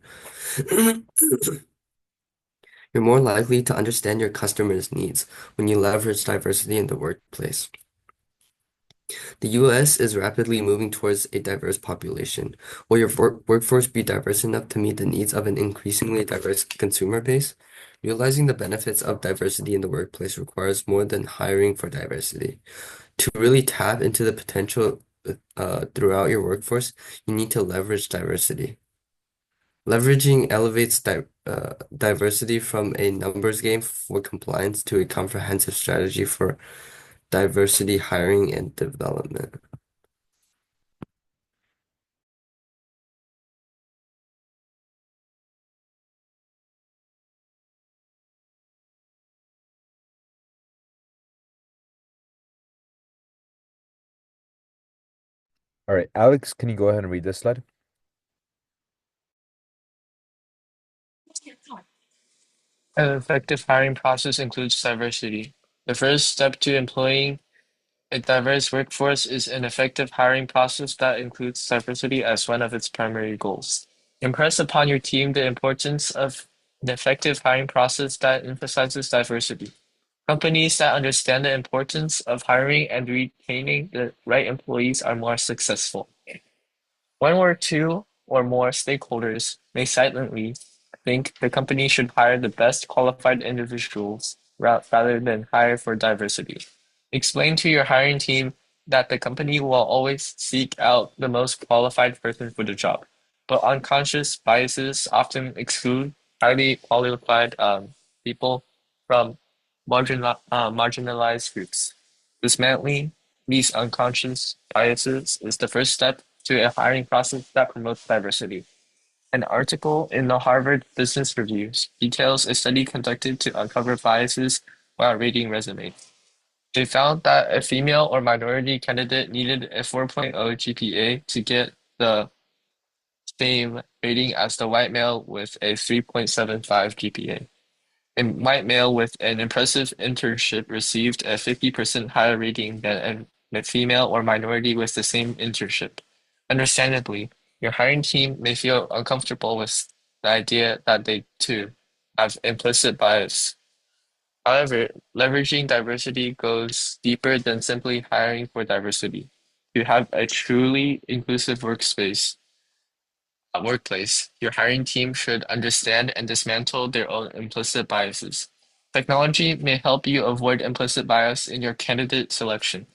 You're more likely to understand your customers' needs when you leverage diversity in the workplace. The US is rapidly moving towards a diverse population. Will your workforce be diverse enough to meet the needs of an increasingly diverse consumer base? Realizing the benefits of diversity in the workplace requires more than hiring for diversity. To really tap into the potential throughout your workforce, you need to leverage diversity. Leveraging elevates diversity from a numbers game for compliance to a comprehensive strategy for diversity hiring and development. All right, Alex, can you go ahead and read this slide? An effective hiring process includes diversity. The first step to employing a diverse workforce is an effective hiring process that includes diversity as one of its primary goals. Impress upon your team the importance of an effective hiring process that emphasizes diversity. Companies that understand the importance of hiring and retaining the right employees are more successful. One or two or more stakeholders may silently think the company should hire the best qualified individuals rather than hire for diversity. Explain to your hiring team that the company will always seek out the most qualified person for the job, but unconscious biases often exclude highly qualified people from marginalized groups. Dismantling these unconscious biases is the first step to a hiring process that promotes diversity. An article in the Harvard Business Review details a study conducted to uncover biases while reading resumes. They found that a female or minority candidate needed a 4.0 GPA to get the same rating as the white male with a 3.75 GPA. A white male with an impressive internship received a 50% higher rating than a female or minority with the same internship. Understandably, your hiring team may feel uncomfortable with the idea that they, too, have implicit bias. However, leveraging diversity goes deeper than simply hiring for diversity. To have a truly inclusive workplace, your hiring team should understand and dismantle their own implicit biases. Technology may help you avoid implicit bias in your candidate selection.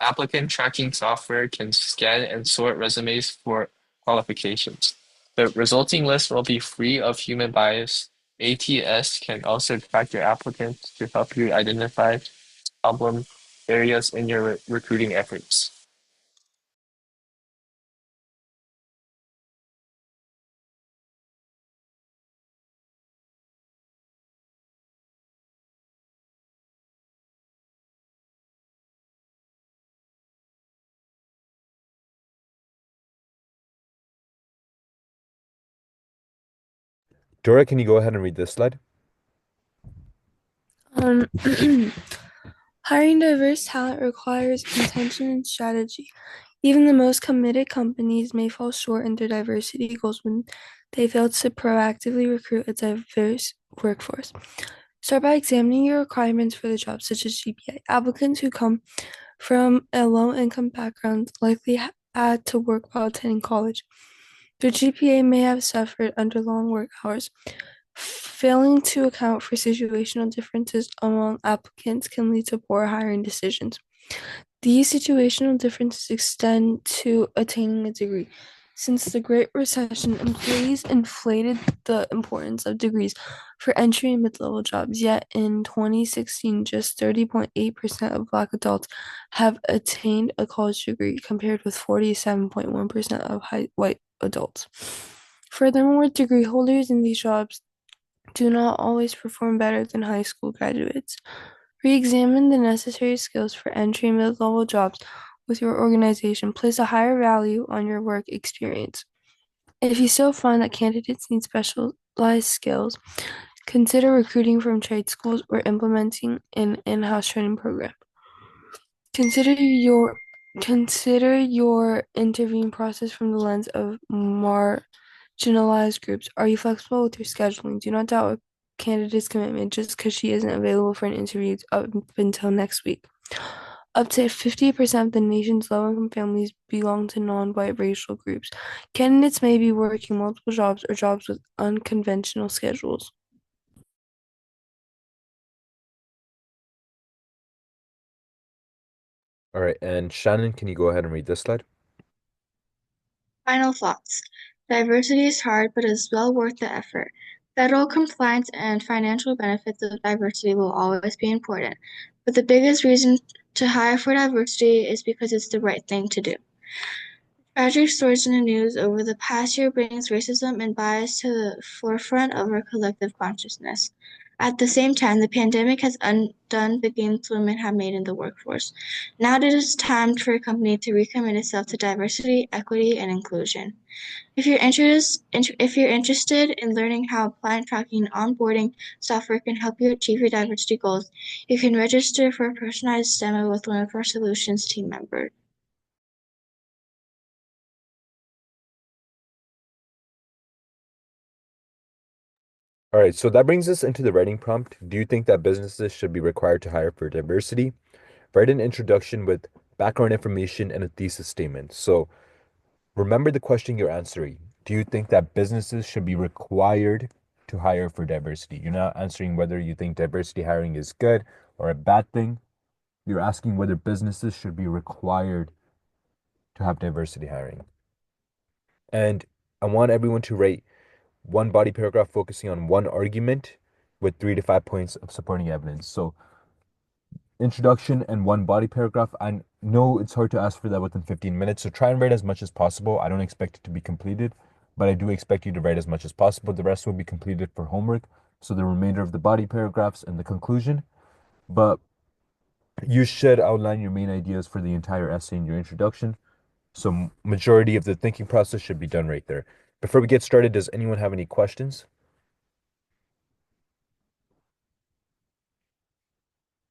Applicant tracking software can scan and sort resumes for qualifications. The resulting list will be free of human bias. ATS can also track your applicants to help you identify problem areas in your recruiting efforts. Dora, can you go ahead and read this slide? Um, Hiring diverse talent requires intention and strategy. Even the most committed companies may fall short in their diversity goals when they fail to proactively recruit a diverse workforce. Start by examining your requirements for the job, such as GPA. Applicants who come from a low-income background likely had to work while attending college. Their GPA may have suffered under long work hours. Failing to account for situational differences among applicants can lead to poor hiring decisions. These situational differences extend to attaining a degree. Since the Great Recession, employees inflated the importance of degrees for entry and mid-level jobs. Yet in 2016, just 30.8% of Black adults have attained a college degree, compared with 47.1% of white adults. Furthermore, degree holders in these jobs do not always perform better than high school graduates. Re-examine the necessary skills for entry and mid-level jobs with your organization. Place a higher value on your work experience. If you still find that candidates need specialized skills, consider recruiting from trade schools or implementing an in-house training program. Consider your interviewing process from the lens of marginalized groups. Are you flexible with your scheduling? Do not doubt a candidate's commitment just because she isn't available for an interview up until next week. Up to 50% of the nation's low-income families belong to non-white racial groups. Candidates may be working multiple jobs or jobs with unconventional schedules. All right, and Shannon, can you go ahead and read this slide? Final thoughts. Diversity is hard, but is well worth the effort. Federal compliance and financial benefits of diversity will always be important, but the biggest reason to hire for diversity is because it's the right thing to do. Tragic stories in the news over the past year brings racism and bias to the forefront of our collective consciousness. At the same time, the pandemic has undone the gains women have made in the workforce. Now it is time for a company to recommit itself to diversity, equity, and inclusion. If you're interested in learning how applying tracking and onboarding software can help you achieve your diversity goals, you can register for a personalized demo with one of our solutions team members. All right, so that brings us into the writing prompt. Do you think that businesses should be required to hire for diversity? Write an introduction with background information and a thesis statement. So remember the question you're answering. Do you think that businesses should be required to hire for diversity? You're not answering whether you think diversity hiring is good or a bad thing. You're asking whether businesses should be required to have diversity hiring. And I want everyone to rate one body paragraph focusing on one argument with 3 to 5 points of supporting evidence. So introduction and one body paragraph. I know it's hard to ask for that within 15 minutes, so try and write as much as possible. I don't expect it to be completed, but I do expect you to write as much as possible. The rest will be completed for homework, so the remainder of the body paragraphs and the conclusion. But you should outline your main ideas for the entire essay in your introduction. So majority of the thinking process should be done right there. Before we get started, does anyone have any questions?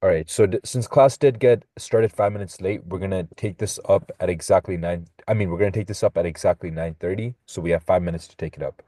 All right, so since class did get started 5 minutes late, we're gonna take this up at exactly we're gonna take this up at exactly 9:30, so we have 5 minutes to take it up.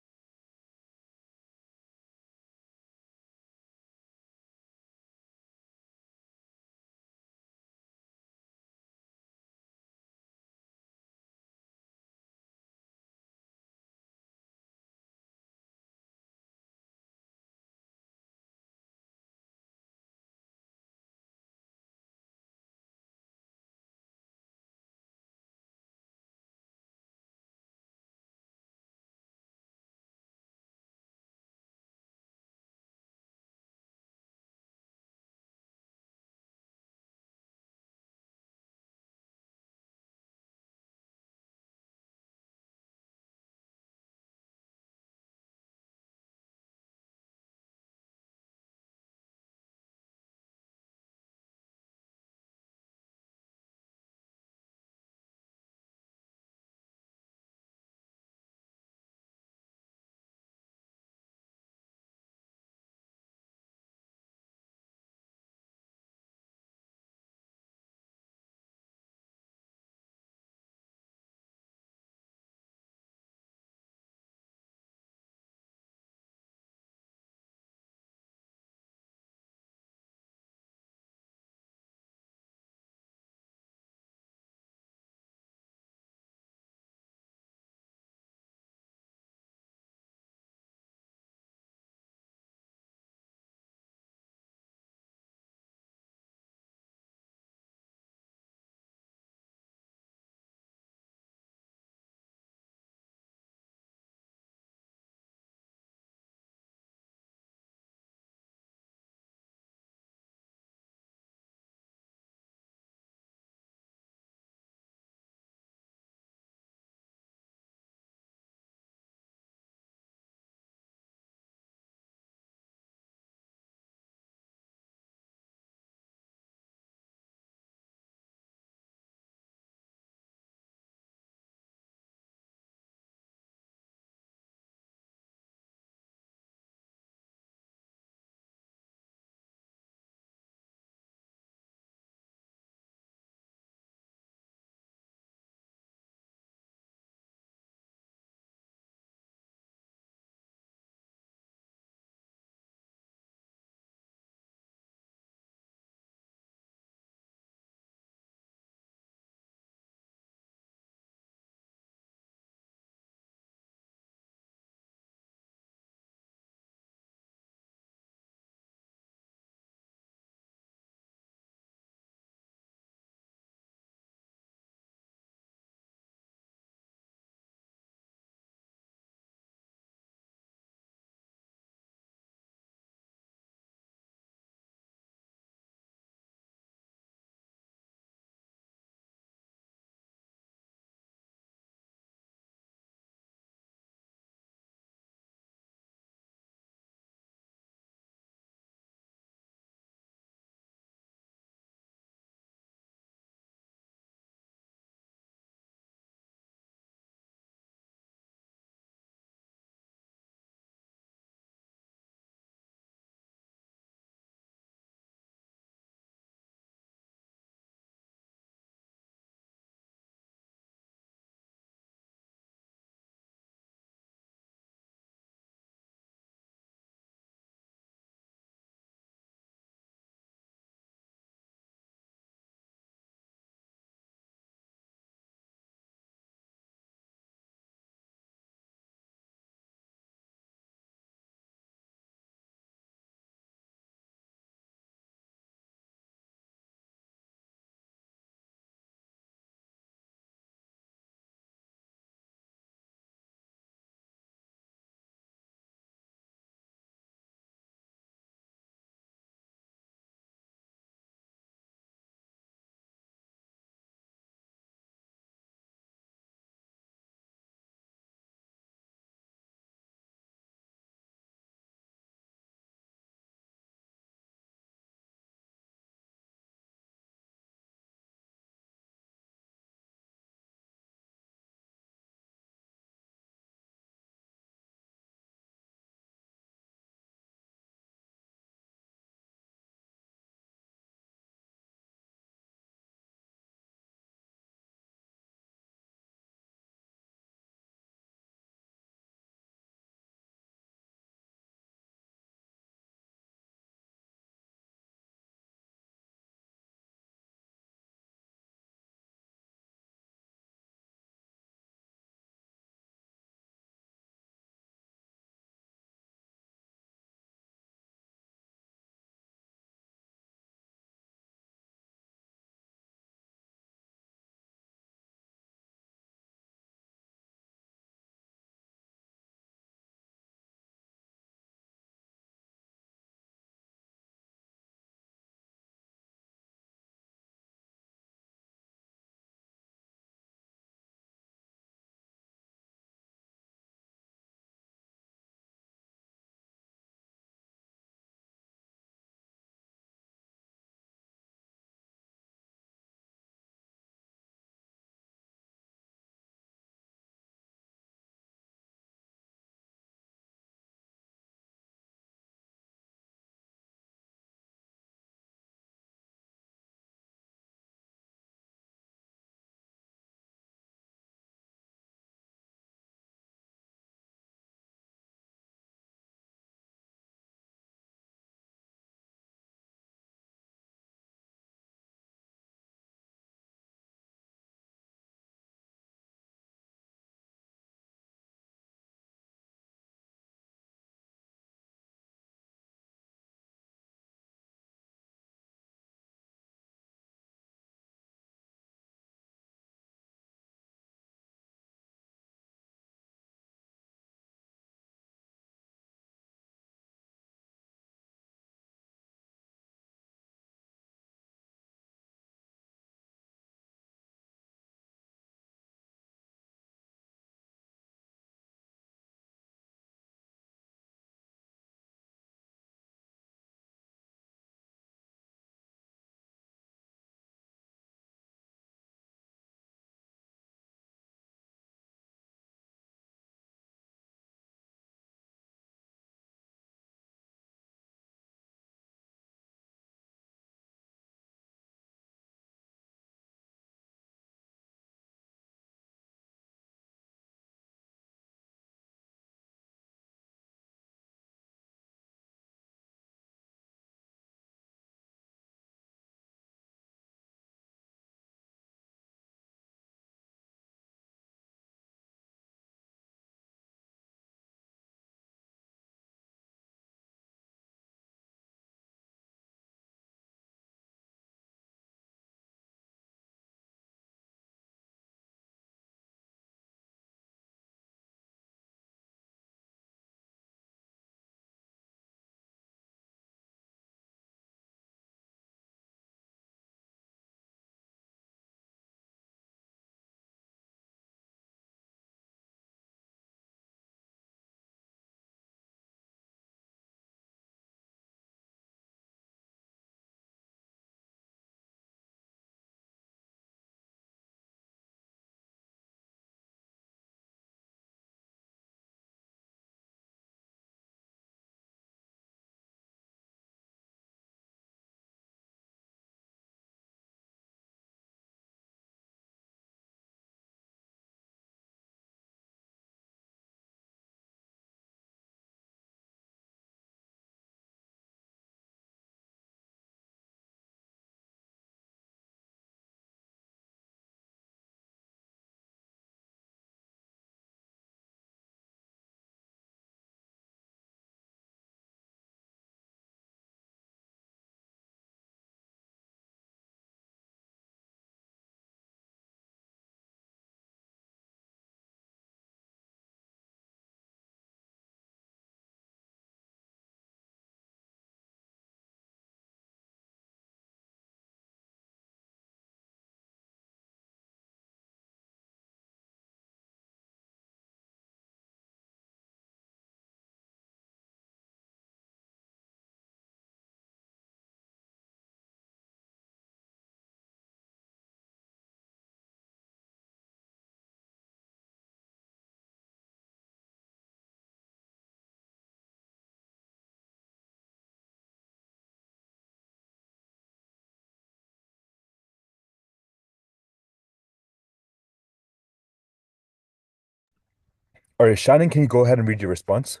All right, Shannon, can you go ahead and read your response?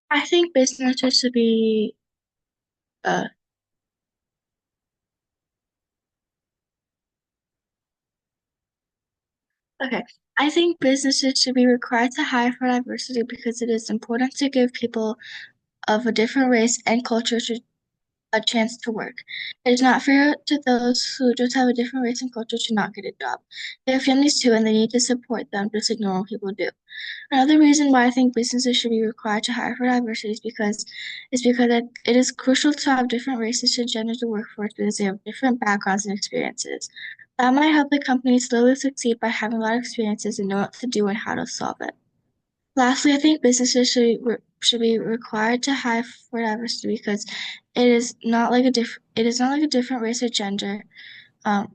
I think businesses should be uh okay. I think businesses should be required to hire for diversity because it is important to give people of a different race and culture a chance to work. It is not fair to those who just have a different race and culture to not get a job. They have families too, and they need to support them just like normal people do. Another reason why I think businesses should be required to hire for diversity is because it is crucial to have different races to gender the workforce because they have different backgrounds and experiences. That might help the company slowly succeed by having a lot of experiences and know what to do and how to solve it. Lastly, I think businesses should be required to hire for diversity because it is not like a different race or gender. Um,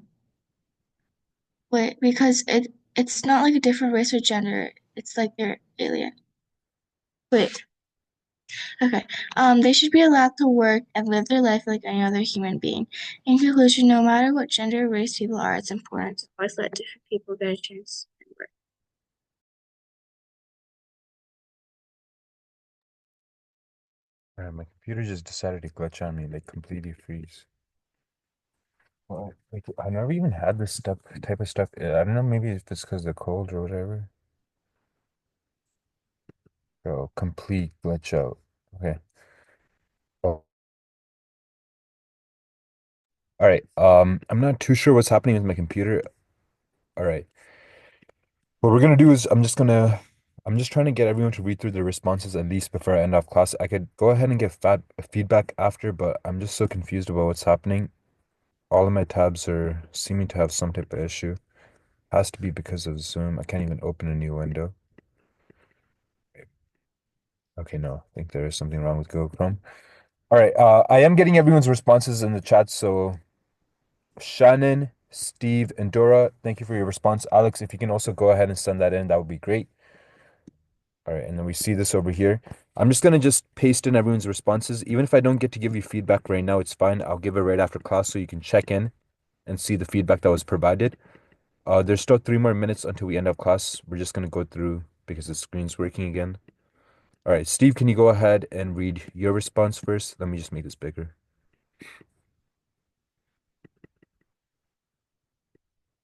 because it's not like a different race or gender. It's like they're alien. Wait, okay. They should be allowed to work and live their life like any other human being. In conclusion, no matter what gender or race people are, it's important to always let different people get a chance at work. All right, my computer just decided to glitch on me, like completely freeze. Well, like I never even had this stuff type of stuff. I don't know, maybe if it's because of the cold or whatever. Bro, complete glitch out. Okay. Oh. All right. I'm not too sure what's happening with my computer. All right. What we're gonna do is I'm just trying to get everyone to read through the responses at least before I end off class. I could go ahead and get feedback after, but I'm just so confused about what's happening. All of my tabs are seeming to have some type of issue. Has to be because of Zoom. I can't even open a new window. Okay, no, I think there is something wrong with Google Chrome. All right, I am getting everyone's responses in the chat. So Shannon, Steve, and Dora, thank you for your response. Alex, if you can also go ahead and send that in, that would be great. All right, and then we see this over here. I'm just gonna just paste in everyone's responses. Even if I don't get to give you feedback right now, it's fine. I'll give it right after class so you can check in and see the feedback that was provided. There's still 3 more minutes until we end up class. We're just gonna go through because the screen's working again. All right, Steve, can you go ahead and read your response first? Let me just make this bigger.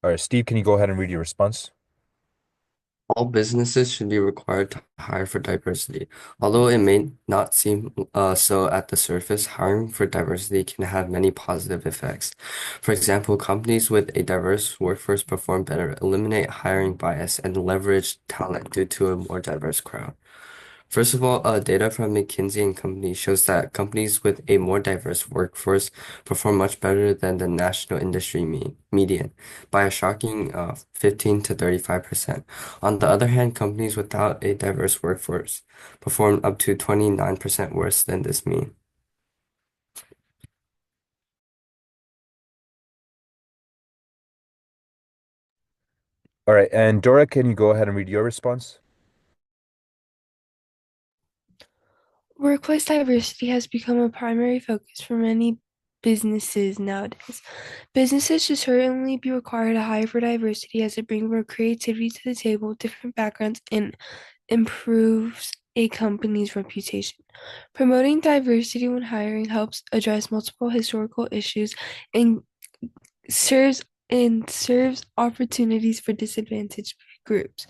All right, Steve, can you go ahead and read your response? All businesses should be required to hire for diversity. Although it may not seem so at the surface, hiring for diversity can have many positive effects. For example, companies with a diverse workforce perform better, eliminate hiring bias, and leverage talent due to a more diverse crowd. First of all, data from McKinsey and Company shows that companies with a more diverse workforce perform much better than the national industry median by a shocking 15 to 35%. On the other hand, companies without a diverse workforce perform up to 29% worse than this mean. All right, and Dora, can you go ahead and read your response? Workplace diversity has become a primary focus for many businesses nowadays. Businesses should certainly be required to hire for diversity as it brings more creativity to the table, different backgrounds, and improves a company's reputation. Promoting diversity when hiring helps address multiple historical issues and serves opportunities for disadvantaged groups.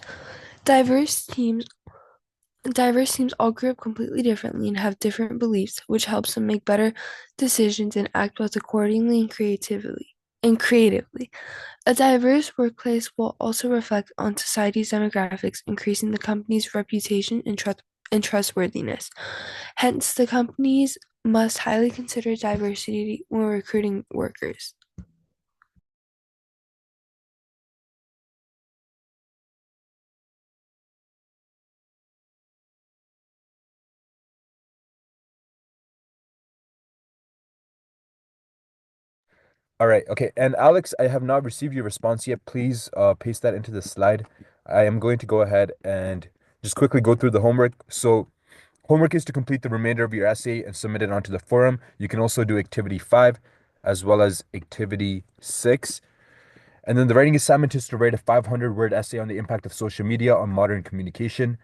Diverse teams Diverse teams all grew up completely differently and have different beliefs, which helps them make better decisions and act both accordingly and creatively. A diverse workplace will also reflect on society's demographics, increasing the company's reputation and trustworthiness. Hence, the companies must highly consider diversity when recruiting workers. All right, okay. And Alex, I have not received your response yet. Please paste that into the slide. I am going to go ahead and just quickly go through the homework. So, homework is to complete the remainder of your essay and submit it onto the forum. You can also do activity 5 as well as activity 6. And then the writing assignment is to write a 500-word essay on the impact of social media on modern communication.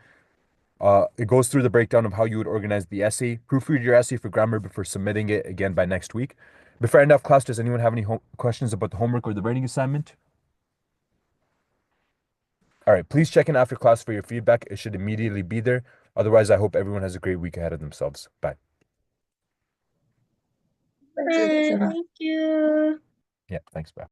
It goes through the breakdown of how you would organize the essay. Proofread your essay for grammar before submitting it again by next week. Before I end off class, does anyone have any questions about the homework or the writing assignment? All right, please check in after class for your feedback. It should immediately be there. Otherwise, I hope everyone has a great week ahead of themselves. Bye. Thank you. Yeah, thanks. Bye.